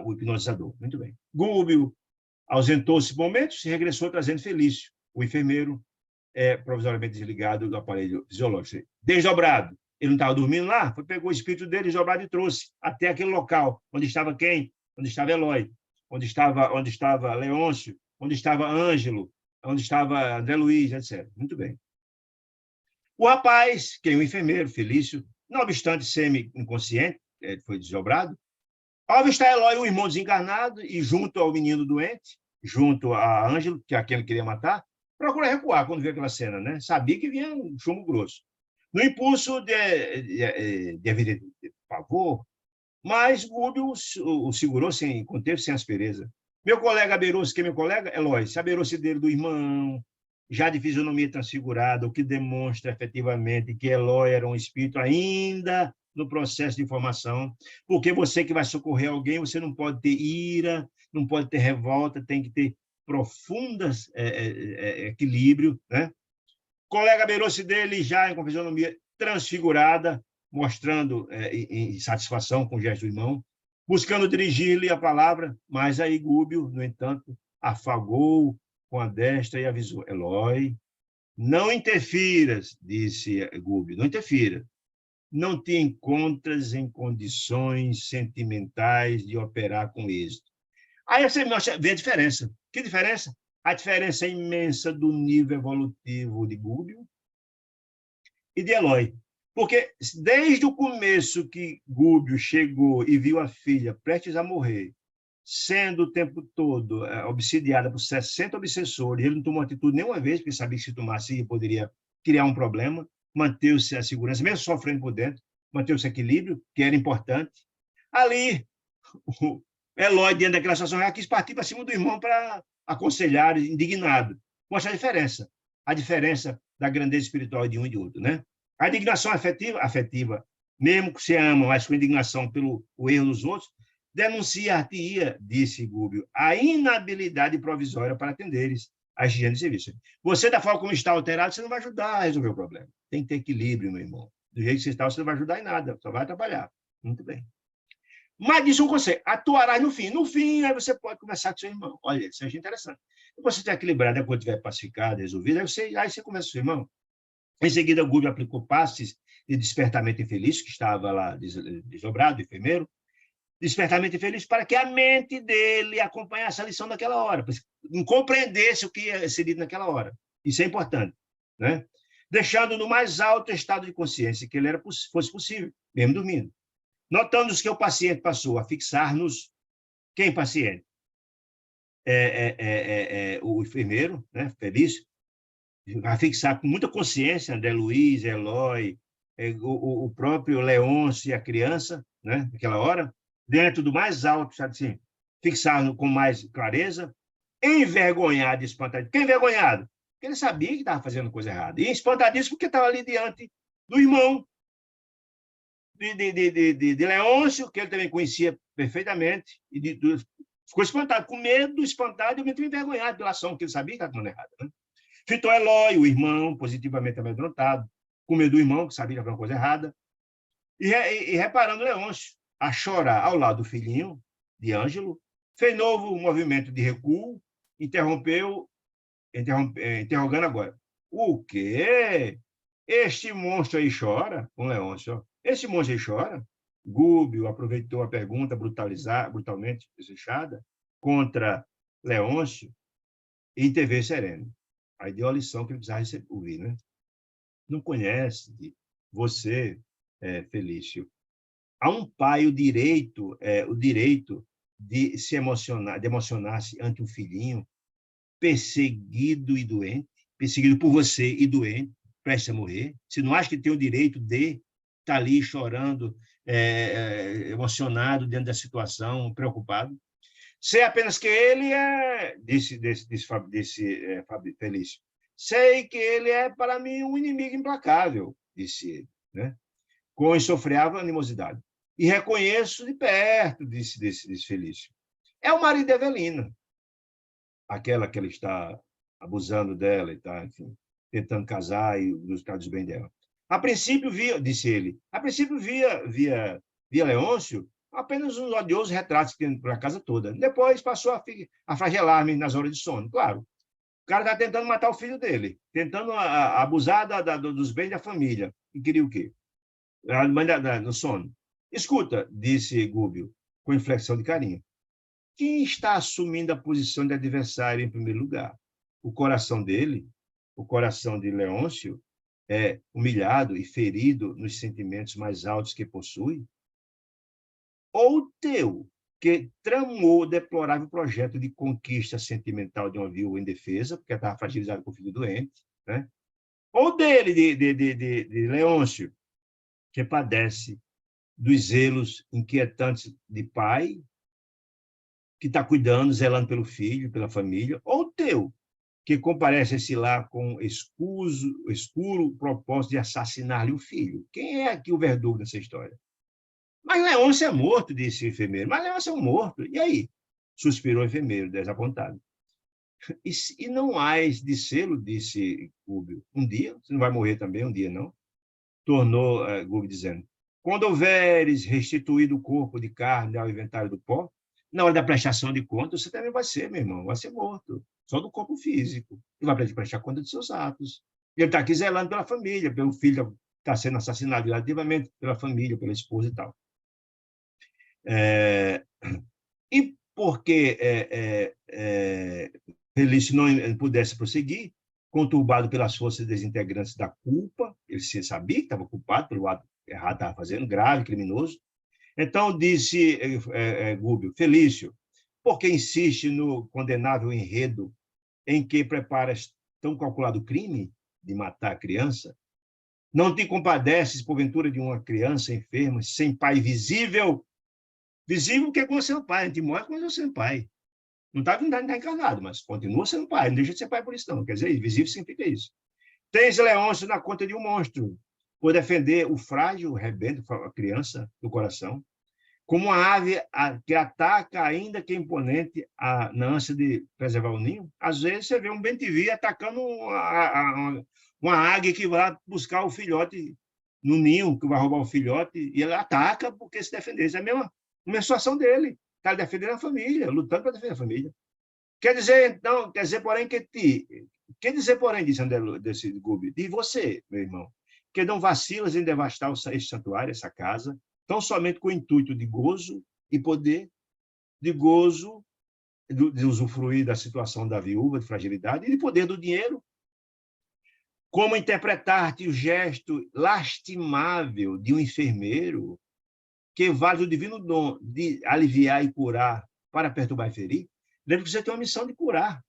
o hipnotizador. Muito bem. Gúbio ausentou-se por momentos e regressou trazendo Felício, o enfermeiro, provisoriamente desligado do aparelho fisiológico. Desdobrado. Ele não estava dormindo lá? Pegou o espírito dele desdobrado e trouxe até aquele local onde estava quem? Onde estava Eloy, onde estava Leôncio, onde estava Ângelo, onde estava André Luiz, etc. Muito bem. O rapaz, que é o enfermeiro, Felício, não obstante semi-inconsciente, foi desdobrado, ao avistar Eloy, um irmão desencarnado, e junto ao menino doente, junto a Ângelo, que é quem ele queria matar, procura recuar quando vê aquela cena, né? Sabia que vinha um chumbo grosso. No impulso de pavor, mas Gúbio o segurou sem contexto, sem aspereza. Meu colega abeirou-se, que é meu colega? Eloy, se abeirou-se dele do irmão, já de fisionomia transfigurada, o que demonstra efetivamente que Eloy era um espírito ainda no processo de formação, porque você que vai socorrer alguém, você não pode ter ira, não pode ter revolta, tem que ter profundas equilíbrio, né? O colega beirou-se dele já com fisionomia transfigurada, mostrando insatisfação com o gesto do irmão, buscando dirigir-lhe a palavra, mas aí Gúbio, no entanto, afagou com a destra e avisou: Eloi, não interfiras, disse Gúbio, não interfira. Não te encontras em condições sentimentais de operar com êxito. Aí você vê a diferença. Que diferença? A diferença é imensa do nível evolutivo de Gúbio e de Eloi. Porque desde o começo que Gúbio chegou e viu a filha prestes a morrer, sendo o tempo todo obsidiada por 60 obsessores, ele não tomou atitude nenhuma vez, porque sabia que se tomasse poderia criar um problema, manteve-se a segurança, mesmo sofrendo por dentro, manteve-se o equilíbrio, que era importante. Ali, o Eloi, diante daquela situação, já quis partir para cima do irmão para aconselhar, indignado. Mostra a diferença da grandeza espiritual de um e de outro, né? A indignação afetiva, mesmo que você ama, mas com indignação pelo erro dos outros, denunciar-te-ia, disse Gúbio, a inabilidade provisória para atenderes a higiene de serviço. Você, da forma como está alterado, você não vai ajudar a resolver o problema. Tem que ter equilíbrio, meu irmão. Do jeito que você está, você não vai ajudar em nada, só vai atrapalhar. Muito bem. Mas disse um conselho, atuarás no fim. No fim, aí você pode conversar com seu irmão. Olha, isso é interessante. Depois você está equilibrado, depois estiver pacificado, resolvido, aí você conversa com seu irmão. Em seguida, Gúbio aplicou passes de despertamento infeliz, que estava lá desdobrado, enfermeiro, despertamento infeliz, para que a mente dele acompanhasse a lição daquela hora, compreendesse o que ia ser dito naquela hora. Isso é importante, né? Deixando no mais alto estado de consciência que ele fosse possível, mesmo dormindo. Notando que o paciente passou a fixar-nos. Quem paciente? O enfermeiro, né? Feliz, a fixar com muita consciência André Luiz, Eloi, o próprio Leôncio e a criança, né? Naquela hora, dentro do mais alto, sabe assim, fixar com mais clareza, envergonhado e espantado. Quem envergonhado? Porque ele sabia que estava fazendo coisa errada. E espantadíssimo porque estava ali diante do irmão de Leôncio, que ele também conhecia perfeitamente, e ficou espantado, com medo, espantado e muito envergonhado pela ação, que ele sabia que estava fazendo errada. Né? Fitou Eloi, o irmão, positivamente amedrontado, com medo do irmão, que sabia que havia uma coisa errada, e reparando Leôncio a chorar ao lado do filhinho, de Ângelo, fez novo movimento de recuo, interrogando agora. O quê? Este monstro aí chora? Com Leôncio. Este monstro aí chora? Gúbio aproveitou a pergunta brutalmente desfechada contra Leôncio e interveio sereno. Aí deu a lição que ele precisava ouvir, né? Não conhece você, Felício. Há um pai o direito de se emocionar, de emocionar-se ante um filhinho perseguido e doente, perseguido por você e doente, prestes a morrer. Você não acha que tem o direito de estar ali chorando, emocionado diante da situação, preocupado? Sei apenas que ele disse Felício. Sei que ele é, para mim, um inimigo implacável, disse ele, né? Com insofreável animosidade. E reconheço de perto, disse Felício. É o marido de Evelina, aquela que ele está abusando dela e está, enfim, tentando casar e buscar os bens dela. A princípio disse ele, via Leôncio apenas uns odiosos retratos que tem pela casa toda. Depois passou a flagelar-me nas horas de sono. Claro, o cara está tentando matar o filho dele, tentando abusar dos bens da família. E queria o quê? No sono. Escuta, disse Gúbio, com inflexão de carinho. Quem está assumindo a posição de adversário em primeiro lugar? O coração dele, o coração de Leôncio, é humilhado e ferido nos sentimentos mais altos que possui? Ou o teu, que tramou o deplorável projeto de conquista sentimental de uma viúva indefesa, porque estava fragilizado com o filho doente, né? Ou dele, de Leôncio, que padece dos zelos inquietantes de pai, que está cuidando, zelando pelo filho, pela família, ou o teu, que comparece lá com escuro propósito de assassinar-lhe o filho. Quem é aqui o verdugo dessa história? Mas Leôncio é morto, disse o enfermeiro. Mas Leôncio é um morto. E aí? Suspirou o enfermeiro, desapontado. E não hás de sê-lo, disse Gúbio. Um dia? Você não vai morrer também? Um dia, não? Tornou Gúbio dizendo. Quando houveres restituído o corpo de carne ao inventário do pó, na hora da prestação de contas, você também vai ser, meu irmão, vai ser morto. só do corpo físico. E vai prestar conta de seus atos. Ele está aqui zelando pela família, pelo filho que está sendo assassinado violativamente, pela família, pela esposa e tal. E porque Felício não pudesse prosseguir, conturbado pelas forças desintegrantes da culpa, ele sabia que estava culpado pelo ato errado que estava fazendo, grave, criminoso. Então, disse Gúbio, Felício, por que insiste no condenável enredo em que preparas tão calculado crime de matar a criança? Não te compadeces, porventura, de uma criança enferma, sem pai visível? Visível que é quando você é pai, a gente morre quando você é pai. Não está encarnado, mas continua sendo pai, não deixa de ser pai por isso, não. Quer dizer, visível significa isso. Tens Leôncio na conta de um monstro, por defender o frágil rebento, a criança do coração, como uma ave que ataca, ainda que imponente, na ânsia de preservar o ninho. Às vezes você vê um bem-te-vi atacando uma águia que vai buscar o filhote no ninho, que vai roubar o filhote, e ela ataca porque se defender. Isso é a mesma situação dele. Está defendendo a família, lutando para defender a família. Quer dizer, então, porém, quer dizer, porém, desse Gúbio, de você, meu irmão, que não vacilas em devastar este santuário, essa casa, tão somente com o intuito de gozo e poder, de gozo, de usufruir da situação da viúva, de fragilidade, e de poder do dinheiro. Como interpretar-te o gesto lastimável de um enfermeiro que vale o divino dom de aliviar e curar para perturbar e ferir? Lembra que você tem uma missão de curar,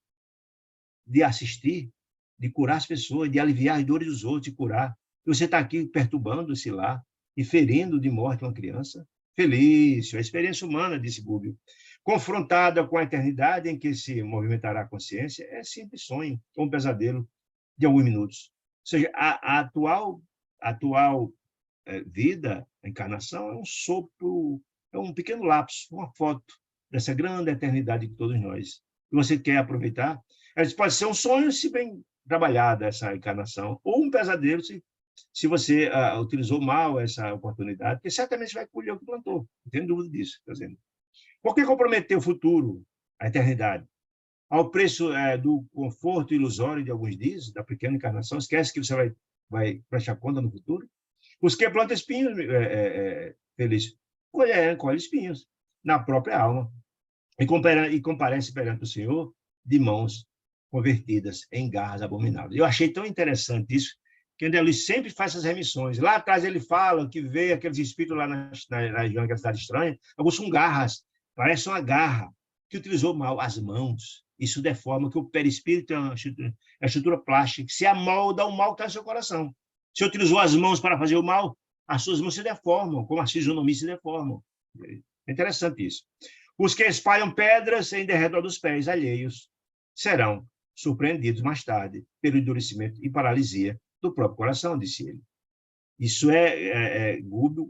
de assistir, de curar as pessoas, de aliviar as dores dos outros, de curar. E você está aqui perturbando esse lar e ferindo de morte uma criança? Felício, a experiência humana, disse Gúbio, confrontada com a eternidade em que se movimentará a consciência, é simples sonho, ou um pesadelo de alguns minutos. Ou seja, a atual vida, a encarnação, é um sopro, é um pequeno lapso, uma foto dessa grande eternidade de todos nós. E você quer aproveitar? Pode ser um sonho, se bem trabalhada essa encarnação, ou um pesadelo, se você utilizou mal essa oportunidade, porque certamente você vai colher o que plantou, não tenho dúvida disso. Tá dizendo. Por que comprometer o futuro, a eternidade, ao preço do conforto ilusório de alguns dias, da pequena encarnação? Esquece que você vai prestar conta no futuro? Os que plantam espinhos, Felício, colhe espinhos na própria alma e comparece perante o Senhor de mãos convertidas em garras abomináveis. Eu achei tão interessante isso, que André Luiz sempre faz essas remissões. Lá atrás ele fala que vê aqueles espíritos lá na região da cidade estranha, alguns com garras, parece uma garra, que utilizou mal as mãos. Isso deforma que o perispírito é uma estrutura plástica, que se amolda ao mal que está no seu coração. Se utilizou as mãos para fazer o mal, as suas mãos se deformam, como a fisionomia se deformam. É interessante isso. Os que espalham pedras em derredor dos pés alheios serão surpreendidos mais tarde pelo endurecimento e paralisia do próprio coração, disse ele. Isso Gúbio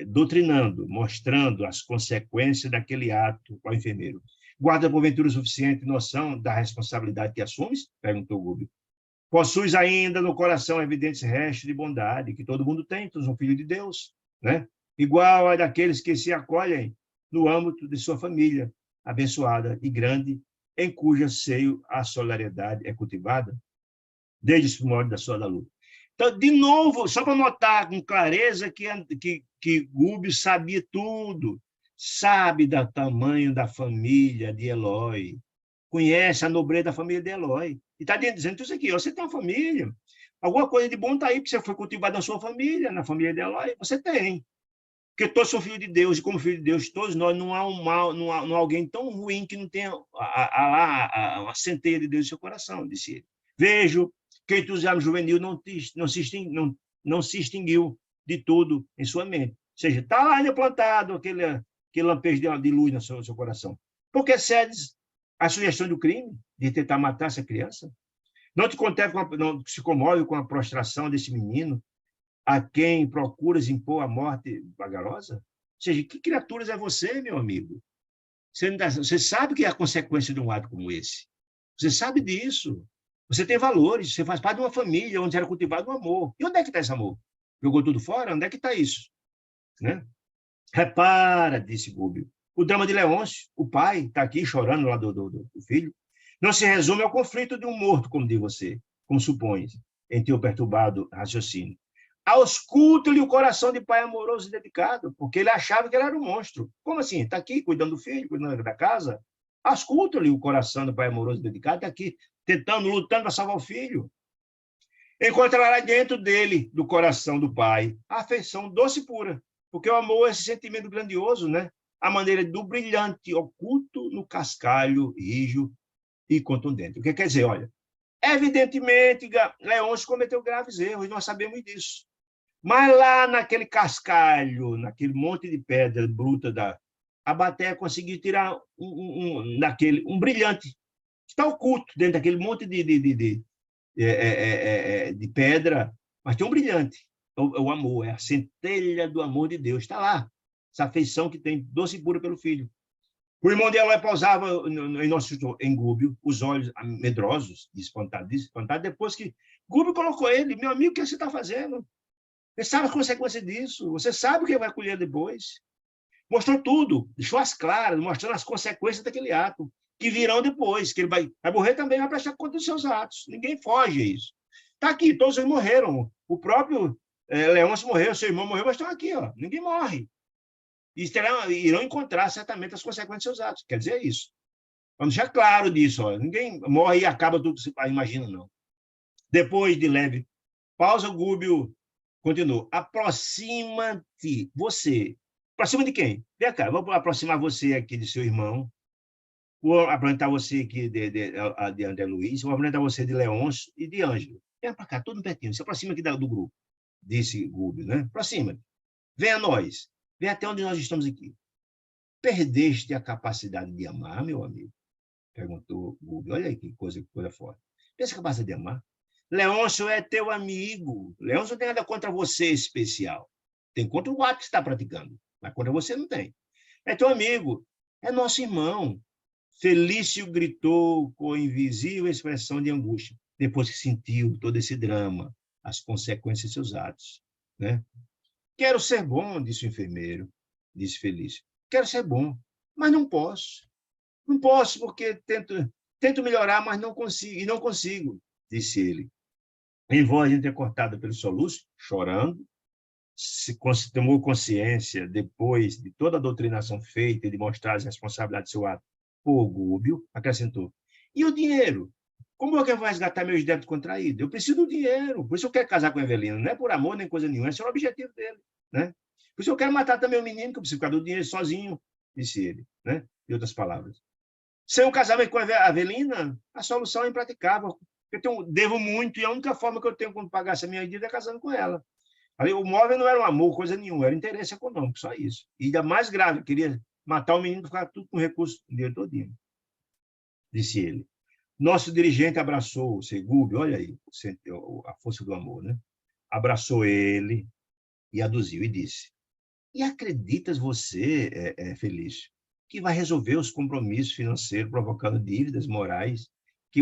doutrinando, mostrando as consequências daquele ato ao enfermeiro. Guarda, porventura, suficiente noção da responsabilidade que assumes? Perguntou Gúbio. Possuis ainda no coração evidentes restos de bondade que todo mundo tem, tu és um filho de Deus, né? Igual a daqueles que se acolhem no âmbito de sua família, abençoada e grande, em cuja seio a solidariedade é cultivada desde os primórdios da luta. Então, de novo, só para notar com clareza que Gúbio sabia tudo, sabe do tamanho da família de Elói, conhece a nobreza da família de Elói, e está dizendo isso aqui, você tem uma família, alguma coisa de bom está aí, porque você foi cultivado na sua família, na família de Elói, você tem. Porque todos são filhos de Deus, e como filho de Deus, todos nós, não há um mal, não há alguém tão ruim que não tenha a centelha de Deus no seu coração, disse ele. Vejo que o entusiasmo juvenil não se extinguiu de tudo em sua mente. Ou seja, está lá ainda plantado aquele lampejo de luz no seu coração. Por que cedes à sugestão do crime, de tentar matar essa criança? Não se comove com a prostração desse menino, a quem procuras impor a morte vagarosa? Ou seja, que criaturas é você, meu amigo? Você sabe que é a consequência de um ato como esse. Você sabe disso. Você tem valores, você faz parte de uma família onde era cultivado o amor. E onde é que está esse amor? Jogou tudo fora? Onde é que está isso? Né? Repara, disse Gúbio, o drama de Leôncio, o pai está aqui chorando lá do filho. Não se resume ao conflito de um morto, como diz você, como supõe, em teu perturbado raciocínio. Ausculta-lhe o coração de pai amoroso e dedicado, porque ele achava que ele era um monstro. Como assim? Está aqui cuidando do filho, cuidando da casa? Ausculta-lhe o coração do pai amoroso e dedicado, está aqui tentando, lutando para salvar o filho. Encontrará dentro dele, do coração do pai, a afeição doce e pura, porque o amor é esse sentimento grandioso, né? A maneira do brilhante oculto no cascalho rijo e contundente. O que quer dizer? Olha, evidentemente, Leôncio cometeu graves erros, nós sabemos disso. Mas lá naquele cascalho, naquele monte de pedra bruta da Abaté, conseguiu tirar um brilhante. Está oculto dentro daquele monte de pedra, mas tem um brilhante. O amor, é a centelha do amor de Deus. Está lá. Essa afeição que tem doce e pura pelo filho. O irmão de Eloy pousava em nosso engúbio, os olhos medrosos, espantado, depois que Gúbio colocou ele, meu amigo, o que você está fazendo? Você sabe as consequências disso, você sabe o que vai colher depois. Mostrou tudo, deixou as claras, mostrando as consequências daquele ato, que virão depois, que ele vai morrer também, vai prestar conta dos seus atos. Ninguém foge a isso. Está aqui, todos eles morreram. O próprio Leôncio morreu, seu irmão morreu, mas estão aqui, ó. Ninguém morre. E irão encontrar certamente as consequências dos seus atos. Quer dizer isso. Vamos deixar claro disso. Ó. Ninguém morre e acaba tudo que você imagina, não. Depois de leve pausa, o Gúbio continuou. Aproxima-te, você. Aproxima de quem? Vem cá, vou aproximar você aqui de seu irmão. Vou apresentar você aqui de André Luiz. Vou apresentar você de Leôncio e de Ângelo. Vem para cá, todo pertinho. Se aproxima aqui do grupo, disse Gúbio, né? Aproxima-te. Vem a nós. Vem até onde nós estamos aqui. Perdeste a capacidade de amar, meu amigo? Perguntou Gúbio. Olha aí que coisa forte. Perdeste a capacidade de amar? Leôncio é teu amigo. Leôncio não tem nada contra você especial. Tem contra o ato que está praticando. Mas contra você não tem. É teu amigo. É nosso irmão. Felício gritou com invisível expressão de angústia, depois que sentiu todo esse drama, as consequências de seus atos. Né? Quero ser bom, disse o enfermeiro, disse Felício. Quero ser bom, mas não posso. Não posso porque tento melhorar, mas não consigo, e não consigo, disse ele. Em voz entrecortada pelo soluço, chorando, se tomou consciência, depois de toda a doutrinação feita e de mostrar as responsabilidades do seu ato, por Gúbio, acrescentou. E o dinheiro? Como é que eu vou resgatar meus débitos contraídos? Eu preciso do dinheiro, por isso eu quero casar com a Evelina. Não é por amor nem coisa nenhuma, esse é o objetivo dele. Né? Por isso eu quero matar também o menino, que eu preciso ficar do dinheiro sozinho, disse ele. Né? Em outras palavras. Sem um casamento com a Avelina, a solução é impraticável. Eu devo muito, e a única forma que eu tenho de pagar essa minha dívida é casando com ela. Ali, o móvel não era um amor, coisa nenhuma, era interesse econômico, só isso. E ainda mais grave, queria matar o menino para ficar tudo com recurso o dinheiro todinho, disse ele. Nosso dirigente abraçou o Segúbio, olha aí, a força do amor, né? Abraçou ele e aduziu e disse: e acreditas você, Felício, que vai resolver os compromissos financeiros, provocando dívidas morais que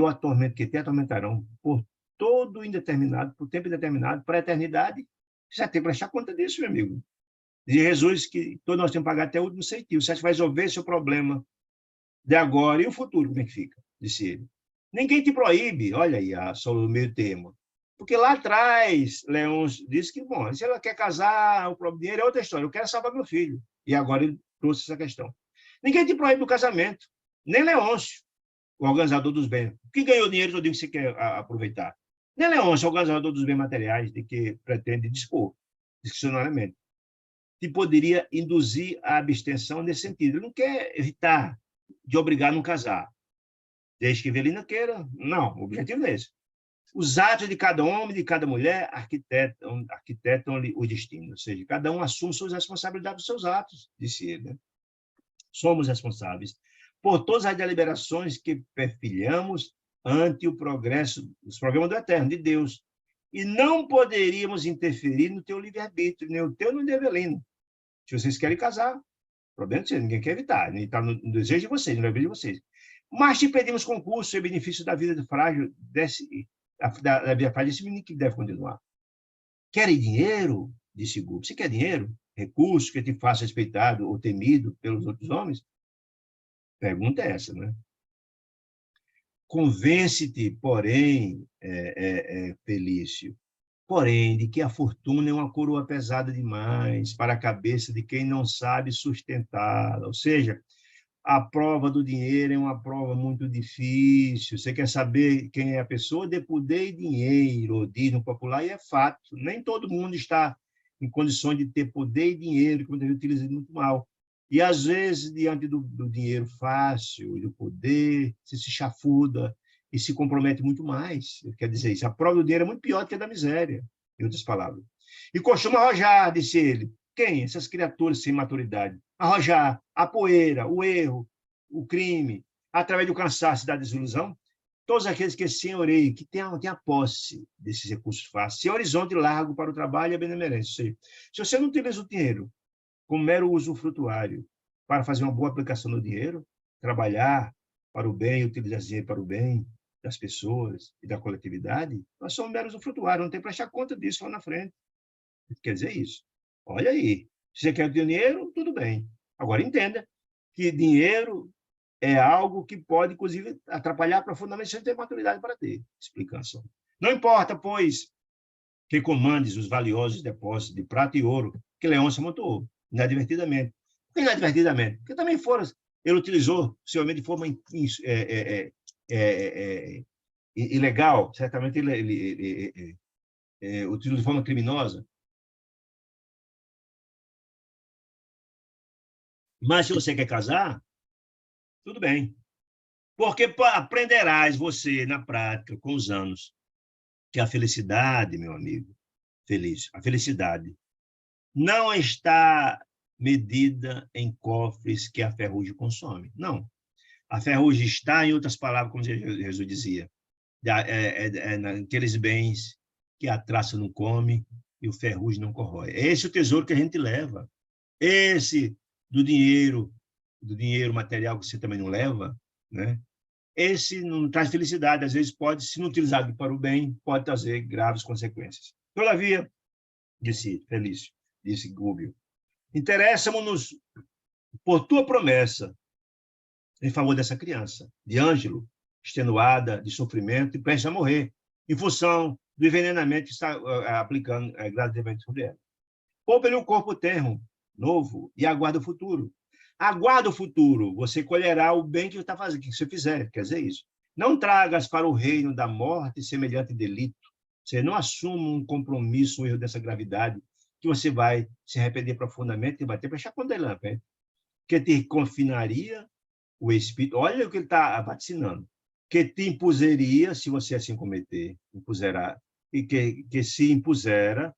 te atormentarão por todo indeterminado, por tempo indeterminado, para a eternidade? Você já tem que prestar conta disso, meu amigo. De Jesus, que todos nós temos que pagar até o último centavo. Você acha que vai resolver seu problema de agora e o futuro, como é que fica? Disse ele. Ninguém te proíbe, olha aí, o meio termo. Porque lá atrás, Leôncio disse que, bom, se ela quer casar, o próprio dinheiro é outra história. Eu quero salvar meu filho. E agora ele trouxe essa questão. Ninguém te proíbe do casamento. Nem Leôncio, o organizador dos bens. Que ganhou dinheiro todo dia que você quer aproveitar. Nem Leôncio, o organizador dos bens materiais, de que pretende dispor, discricionariamente. Te poderia induzir à abstenção nesse sentido. Ele não quer evitar de obrigar a não casar. Desde que Evelina queira. Não, o objetivo é esse. Os atos de cada homem e de cada mulher arquitetam o destino, ou seja, cada um assume suas responsabilidades dos seus atos, disse ele. Né? Somos responsáveis por todas as deliberações que perfilhamos ante o progresso, os programas do Eterno, de Deus, e não poderíamos interferir no teu livre-arbítrio, nem o teu nem o de Evelina. Se vocês querem casar, o problema é de vocês, ninguém quer evitar, nem está no desejo de vocês, no desejo de vocês. Mas te pedimos concurso e benefício da vida frágil da vida frágil desse menino que deve continuar. Querem dinheiro? Disse Gúbio. Você quer dinheiro? Recurso que te faça respeitado ou temido pelos outros homens? Pergunta é essa, né? Convence-te, porém, Felício, porém, de que a fortuna é uma coroa pesada demais para a cabeça de quem não sabe sustentá-la. Ou seja, a prova do dinheiro é uma prova muito difícil. Você quer saber quem é a pessoa? Dê poder e dinheiro, diz no popular, e é fato. Nem todo mundo está em condições de ter poder e dinheiro, que muitas vezes utiliza muito mal. E, às vezes, diante do dinheiro fácil e do poder, você se chafuda e se compromete muito mais. Quer dizer isso, a prova do dinheiro é muito pior do que a da miséria, em outras palavras. E costuma arrojar, disse ele. Quem? Essas criaturas sem maturidade. Arrojar a poeira, o erro, o crime, através do cansaço e da desilusão, todos aqueles que senhoreiam, que têm a posse desses recursos fáceis, sem horizonte largo para o trabalho e a benemerência. Se você não utiliza o dinheiro como mero usufrutuário para fazer uma boa aplicação do dinheiro, trabalhar para o bem, utilizar dinheiro para o bem das pessoas e da coletividade, nós somos meros usufrutuários, não tem que prestar conta disso lá na frente. Quer dizer isso. Olha aí, se você quer dinheiro, tudo bem. Agora, entenda que dinheiro é algo que pode, inclusive, atrapalhar profundamente se você tem maturidade para ter explicação. Não importa, pois, que comandes os valiosos depósitos de prata e ouro que Leôncio amontoou, inadvertidamente. Por que inadvertidamente? Porque também foram, ele utilizou, possivelmente, de forma ilegal, certamente ele utilizou de forma criminosa. Mas se você quer casar, tudo bem. Porque aprenderás você, na prática, com os anos, que a felicidade, meu amigo, a felicidade não está medida em cofres que a ferrugem consome. Não. A ferrugem está, em outras palavras, como Jesus dizia, naqueles bens que a traça não come e o ferrugem não corrói. É esse o tesouro que a gente leva. Esse do dinheiro material que você também não leva, né? Esse não traz felicidade, às vezes pode, se não utilizado para o bem, pode trazer graves consequências. Todavia, disse Felício, disse Gúbio, interessamos-nos por tua promessa em favor dessa criança, de Ângelo, extenuada, de sofrimento e prestes a morrer, em função do envenenamento que está aplicando gradativamente sobre ela. Poupa-lhe um corpo termo, novo, e aguarda o futuro. Aguarda o futuro, você colherá o bem que está fazendo, que você fizer, quer dizer isso. Não tragas para o reino da morte semelhante delito. Você não assuma um compromisso, um erro dessa gravidade, que você vai se arrepender profundamente e vai ter para achar condenado, né? Que te confinaria o espírito. Olha o que ele está vaticinando. Que te impuseria, se você assim cometer, impuserá, e que se impusera,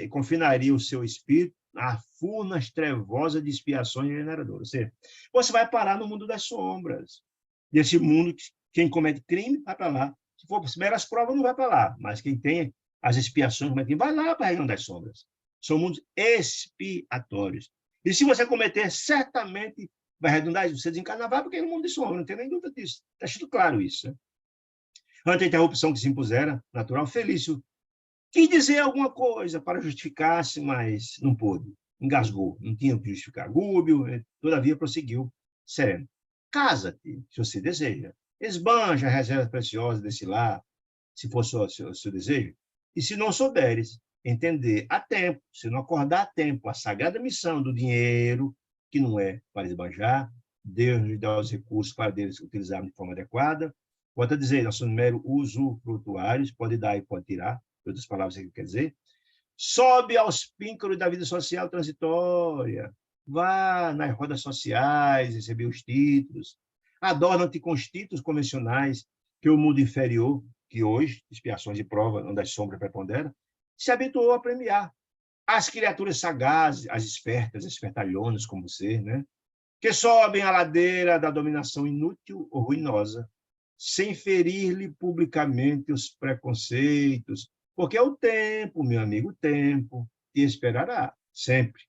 confinaria o seu espírito a furnas trevosas de expiações generadoras. Ou seja, você vai parar no mundo das sombras. Desse mundo, quem comete crime, vai para lá. Se for meras provas, não vai para lá. Mas quem tem as expiações, vai lá para a região das sombras. São mundos expiatórios. E se você cometer, certamente vai redundar, você desencarnar, vai porque é no mundo de sombra, não tem nem dúvida disso. Está escrito claro isso. Né? Ante a interrupção que se impusera, natural, Felício quis dizer alguma coisa para justificar-se, mas não pôde. Engasgou, não tinha o que justificar. Gúbio, todavia, prosseguiu, sereno. Casa-te, se você deseja. Esbanja a reserva preciosa desse lar, se for seu desejo. E se não souberes entender a tempo, se não acordar a tempo a sagrada missão do dinheiro, que não é para esbanjar, Deus nos dá os recursos para deles utilizar de forma adequada. Pode dizer, nós somos mero usufrutuários, pode dar e pode tirar, outras palavras que quer dizer, sobe aos píncaros da vida social transitória, vá nas rodas sociais, receber os títulos, adorna-te com os títulos convencionais que o mundo inferior, que hoje, expiações de prova, onde as sombras preponderam, se habituou a premiar. As criaturas sagazes, as espertas, as espertalhonas como você, né? Que sobem a ladeira da dominação inútil ou ruinosa, sem ferir-lhe publicamente os preconceitos, porque é o tempo, meu amigo, o tempo te esperará, sempre,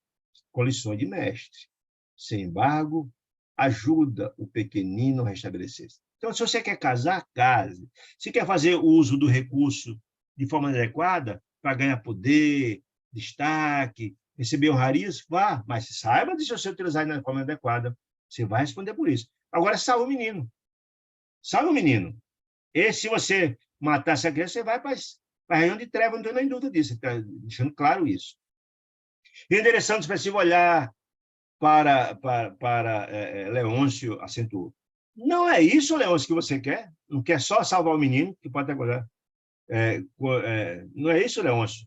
com lições de mestre. Sem embargo, ajuda o pequenino a restabelecer-se. Então, se você quer casar, case. Se quer fazer uso do recurso de forma adequada, para ganhar poder, destaque, receber honrarias, vá, mas saiba de se você utilizar de forma adequada, você vai responder por isso. Agora, salve o menino. Salve o menino. E se você matar essa criança, você vai para a região de treva, não tenho nem dúvida disso. Está deixando claro isso. Endereçando o expressivo olhar para Leôncio, acentuou. Não é isso, Leôncio, que você quer? Não quer só salvar o menino, que pode acordar. Não é isso, Leôncio?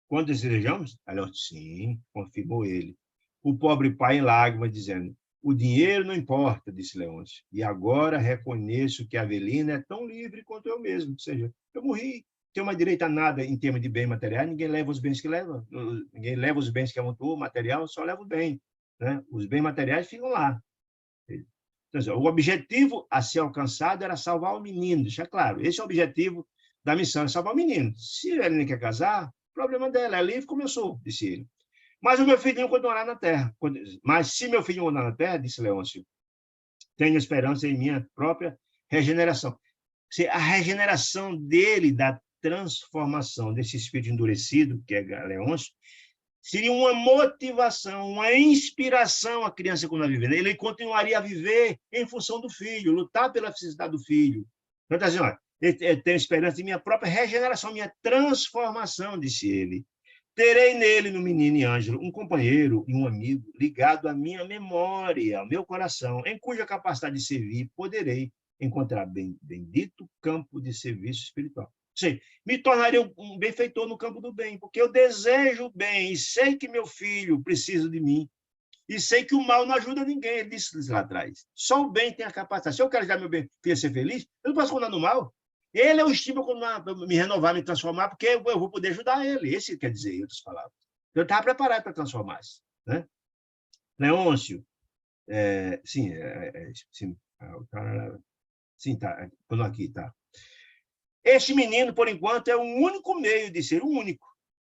Quando desejamos? Leôncio, sim, confirmou ele. O pobre pai em lágrimas, dizendo, o dinheiro não importa, disse Leôncio. E agora reconheço que a Avelina é tão livre quanto eu mesmo. Ou seja, eu morri, tenho mais direito a nada em termos de bem material, ninguém leva os bens que leva, ninguém leva os bens que amontoou, material, só leva o bem. Né? Os bens materiais ficam lá. Então, o objetivo a ser alcançado era salvar o menino, deixa claro. Esse é o objetivo da missão, é salvar o menino. Se ele não quer casar, problema dela, é livre como eu sou, disse ele. Mas o meu filhinho continuará na terra. Mas se meu filhinho continuar na terra, disse Leôncio, tenho esperança em minha própria regeneração. A regeneração dele, da transformação desse espírito endurecido, que é Leôncio, seria uma motivação, uma inspiração à criança quando ela viver. Ele continuaria a viver em função do filho, lutar pela felicidade do filho. Então, assim, olha, eu tenho esperança em minha própria regeneração, minha transformação, disse ele. Terei nele, no menino e Ângelo, um companheiro e um amigo ligado à minha memória, ao meu coração, em cuja capacidade de servir poderei encontrar bendito campo de serviço espiritual. Sim, me tornaria um benfeitor no campo do bem, porque eu desejo o bem e sei que meu filho precisa de mim e sei que o mal não ajuda ninguém, ele disse lá atrás. Só o bem tem a capacidade. Se eu quero ajudar meu bem, filho a ser feliz, eu não posso condenar no mal. Ele é o estímulo para me renovar, me transformar, porque eu vou poder ajudar ele. Esse quer dizer, em outras palavras. Eu estava preparado para transformar-se. Né? Leôncio, sim, tá, quando aqui, tá. Este menino, por enquanto, é o único meio de ser o único,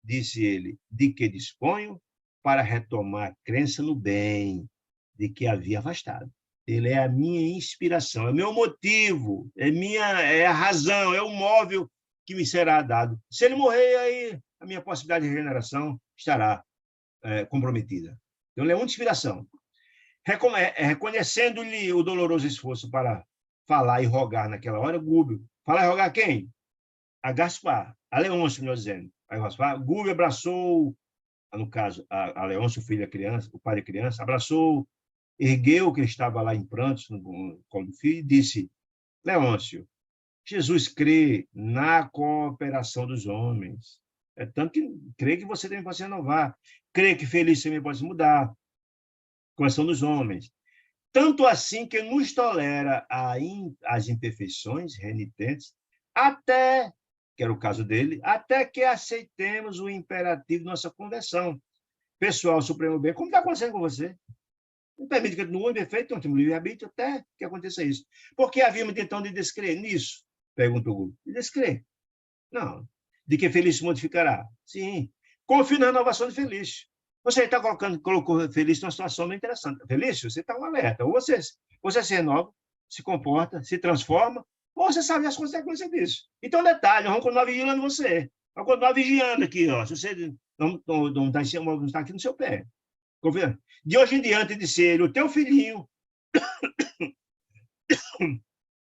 disse ele, de que disponho para retomar a crença no bem, de que havia afastado. Ele é a minha inspiração, é o meu motivo, é a razão, é o móvel que me será dado. Se ele morrer, aí a minha possibilidade de regeneração estará comprometida. Então, ele é uma inspiração. Reconhecendo-lhe o doloroso esforço para falar e rogar naquela hora, Gúbio. Falar e rogar quem? A Gaspar, a Leôncio, melhor dizendo. A Gaspar, Gúbio abraçou, no caso, a Leôncio, o filho da criança, o pai da criança, abraçou, ergueu que estava lá em prantos no colo do filho e disse, Leôncio, Jesus crê na cooperação dos homens. É tanto que crê que você também pode se renovar. Crê que feliz também pode se mudar. Coração dos homens. Tanto assim que nos tolera as imperfeições renitentes, até, que era o caso dele, até que aceitemos o imperativo de nossa conversão. Pessoal, Supremo Bem, como está acontecendo com você? Não permite que no mundo perfeito não temos livre-arbítrio até que aconteça isso. Por que havíamos então de descrer nisso? Perguntou o Google. De descrer? Não. De que feliz se modificará? Sim. Confio na renovação de feliz. Você está colocou feliz numa situação bem interessante. Felício, você está um alerta. Ou você se renova, se comporta, se transforma, ou você sabe as consequências disso. Então, detalhe, vamos continuar vigilando você. Vamos continuar vigiando aqui. Ó. Se você não está aqui no seu pé. Confia? De hoje em diante, disse ele, o teu filhinho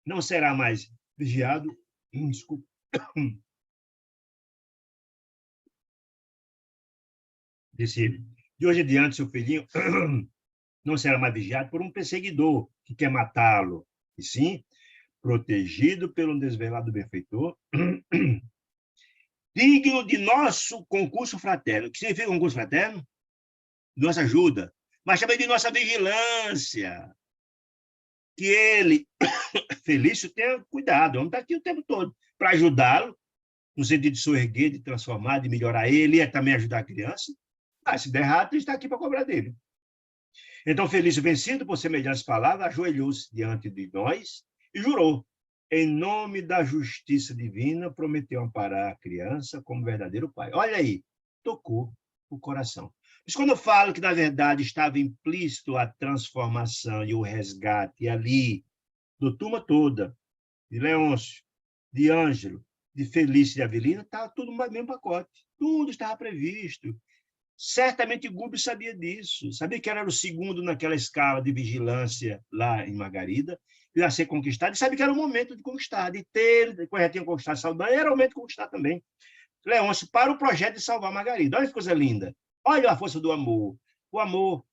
não será mais vigiado. Desculpa. Disse ele, de hoje em diante, seu filhinho não será mais vigiado por um perseguidor que quer matá-lo, e sim protegido pelo desvelado benfeitor, digno de nosso concurso fraterno. O que significa concurso fraterno? Nossa ajuda, mas também de nossa vigilância. Que ele, Felício, tenha cuidado, vamos estar aqui o tempo todo, para ajudá-lo, no sentido de soerguer, de transformar, de melhorar ele, e também ajudar a criança. Ah, se der errado, a gente está aqui para cobrar dele. Então, Felício, vencido por semelhantes palavras, ajoelhou-se diante de nós e jurou, em nome da justiça divina, prometeu amparar a criança como verdadeiro pai. Olha aí, tocou o coração. Mas quando eu falo que, na verdade, estava implícito a transformação e o resgate ali, do turma toda, de Leôncio, de Ângelo, de Felício e de Avelina, estava tudo no mesmo pacote. Tudo estava previsto. Certamente Gúbio sabia disso, sabia que era o segundo naquela escala de vigilância lá em Margarida, a ser conquistado, e sabe que era o momento de conquistar, de ter, quando já tinha conquistado Saldanha, era o momento de conquistar também. Leôncio para o projeto de salvar Margarida. Olha que coisa linda. Olha a força do amor. O amor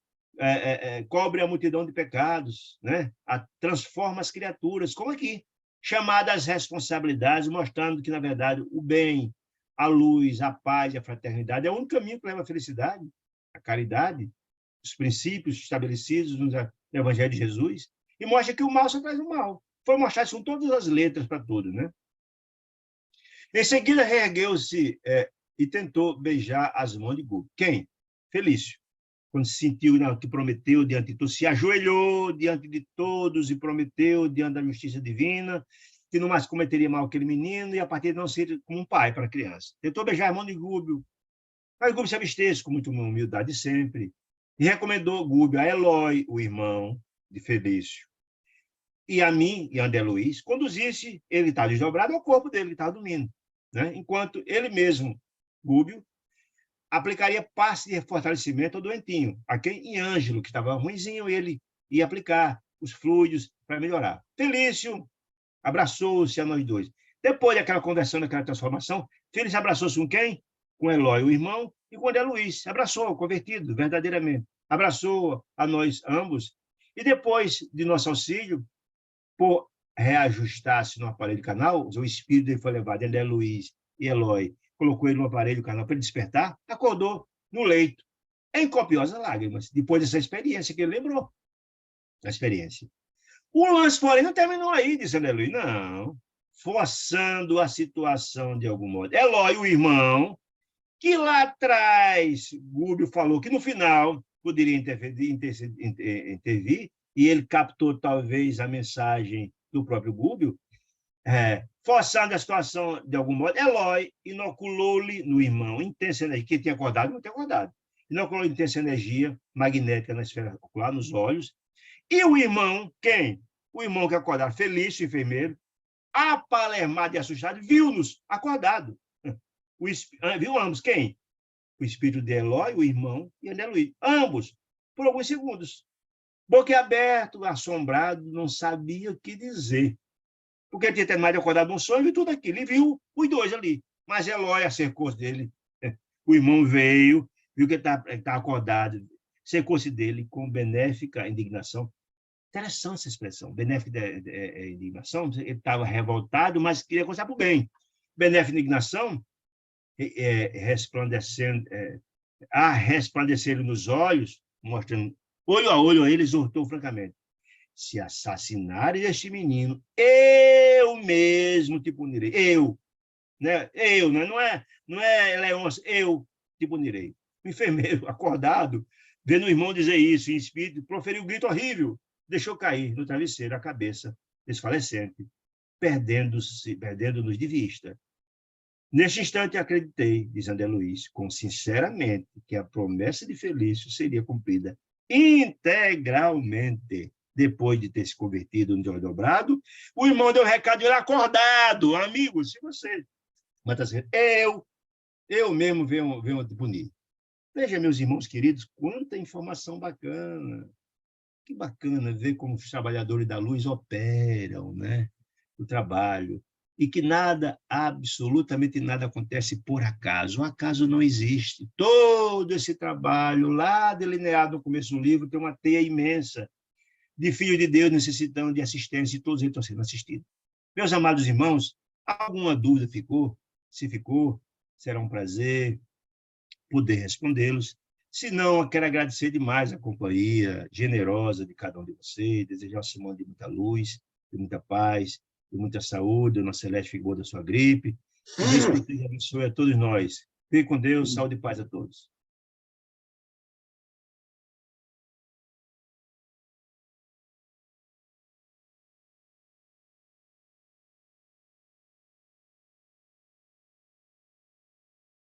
cobre a multidão de pecados, né? Transforma as criaturas, como aqui, chamadas às responsabilidades, mostrando que, na verdade, o bem, a luz, a paz e a fraternidade é o único caminho que leva à felicidade, a caridade, os princípios estabelecidos no Evangelho de Jesus, e mostra que o mal só traz o mal. Foi mostrado isso com todas as letras para todos, né? Em seguida, reergueu-se e tentou beijar as mãos de Gubi. Quem? Felício. Quando se sentiu que prometeu diante de todos, se ajoelhou diante de todos e prometeu diante da justiça divina que não mais cometeria mal aquele menino e a partir de não ser como um pai para a criança. Tentou beijar a mão de Gúbio, mas Gúbio se absteve com muita humildade sempre e recomendou Gúbio a Eloy, o irmão de Felício, e a mim e a André Luiz, conduzisse ele estava desdobrado ao corpo dele, que estava dormindo, né? Enquanto ele mesmo, Gúbio, aplicaria passe de fortalecimento ao doentinho, a quem em Ângelo, que estava ruinzinho, ele ia aplicar os fluidos para melhorar. Felício abraçou-se a nós dois. Depois daquela conversão, daquela transformação, Felício abraçou-se com quem? Com Eloy, o irmão, e com André Luiz. Abraçou, convertido, verdadeiramente. Abraçou a nós ambos. E depois de nosso auxílio, por reajustar-se no aparelho canal, o espírito dele foi levado, André Luiz e Eloy, colocou ele no aparelho canal para ele despertar, acordou no leito, em copiosas lágrimas, depois dessa experiência que ele lembrou, da experiência. O lance, porém, não terminou aí, disse André Luiz, não, forçando a situação de algum modo. Eloy, o irmão, que lá atrás, Gúbio falou que no final poderia intervir, e ele captou talvez a mensagem do próprio Gúbio, forçando a situação de algum modo, Eloy inoculou-lhe no irmão intensa energia, que tinha acordado, não tinha acordado, inoculou intensa energia magnética na esfera ocular, nos olhos, e o irmão, quem? O irmão que acordava, Felício, enfermeiro, apalermado e assustado, viu-nos acordado. Viu ambos, quem? O espírito de Eloy, o irmão, e André Luiz, ambos, por alguns segundos. Boquiaberto, assombrado, não sabia o que dizer. Porque ele tinha terminado de acordar de um sonho e tudo aquilo. Ele viu os dois ali. Mas Eloy acercou-se dele. O irmão veio, viu que ele estava acordado, cercou-se dele com benéfica indignação. Interessante essa expressão, benéfica indignação. Ele estava revoltado, mas queria começar para o bem. Benéfica indignação, resplandecendo, a resplandecer nos olhos, mostrando olho a olho a ele, exortou francamente: se assassinares este menino, eu mesmo te punirei. Eu, né? Eu, não é Leôncio, eu te punirei. O enfermeiro, acordado, vendo o irmão dizer isso em espírito, proferiu um grito horrível, deixou cair no travesseiro a cabeça desfalecente, perdendo-nos de vista. Neste instante, acreditei, diz André Luiz, com sinceramente, que a promessa de Felício seria cumprida integralmente. Depois de ter se convertido no Deus dobrado, o irmão deu o recado de ele acordado. Amigo, se você mata eu mesmo venho te punir. Veja, meus irmãos queridos, quanta informação bacana. Que bacana ver como os trabalhadores da luz operam, né? O trabalho. E que nada, absolutamente nada acontece por acaso. O acaso não existe. Todo esse trabalho, lá delineado no começo do livro, tem uma teia imensa de filhos de Deus necessitando de assistência e todos eles estão sendo assistidos. Meus amados irmãos, alguma dúvida ficou? Se ficou, será um prazer poder respondê-los. Se não, eu quero agradecer demais a companhia generosa de cada um de vocês, desejar uma semana de muita luz, de muita paz, de muita saúde, uma celeste figura da sua gripe. Que Deus abençoe a todos nós. Fique com Deus, saúde e paz a todos.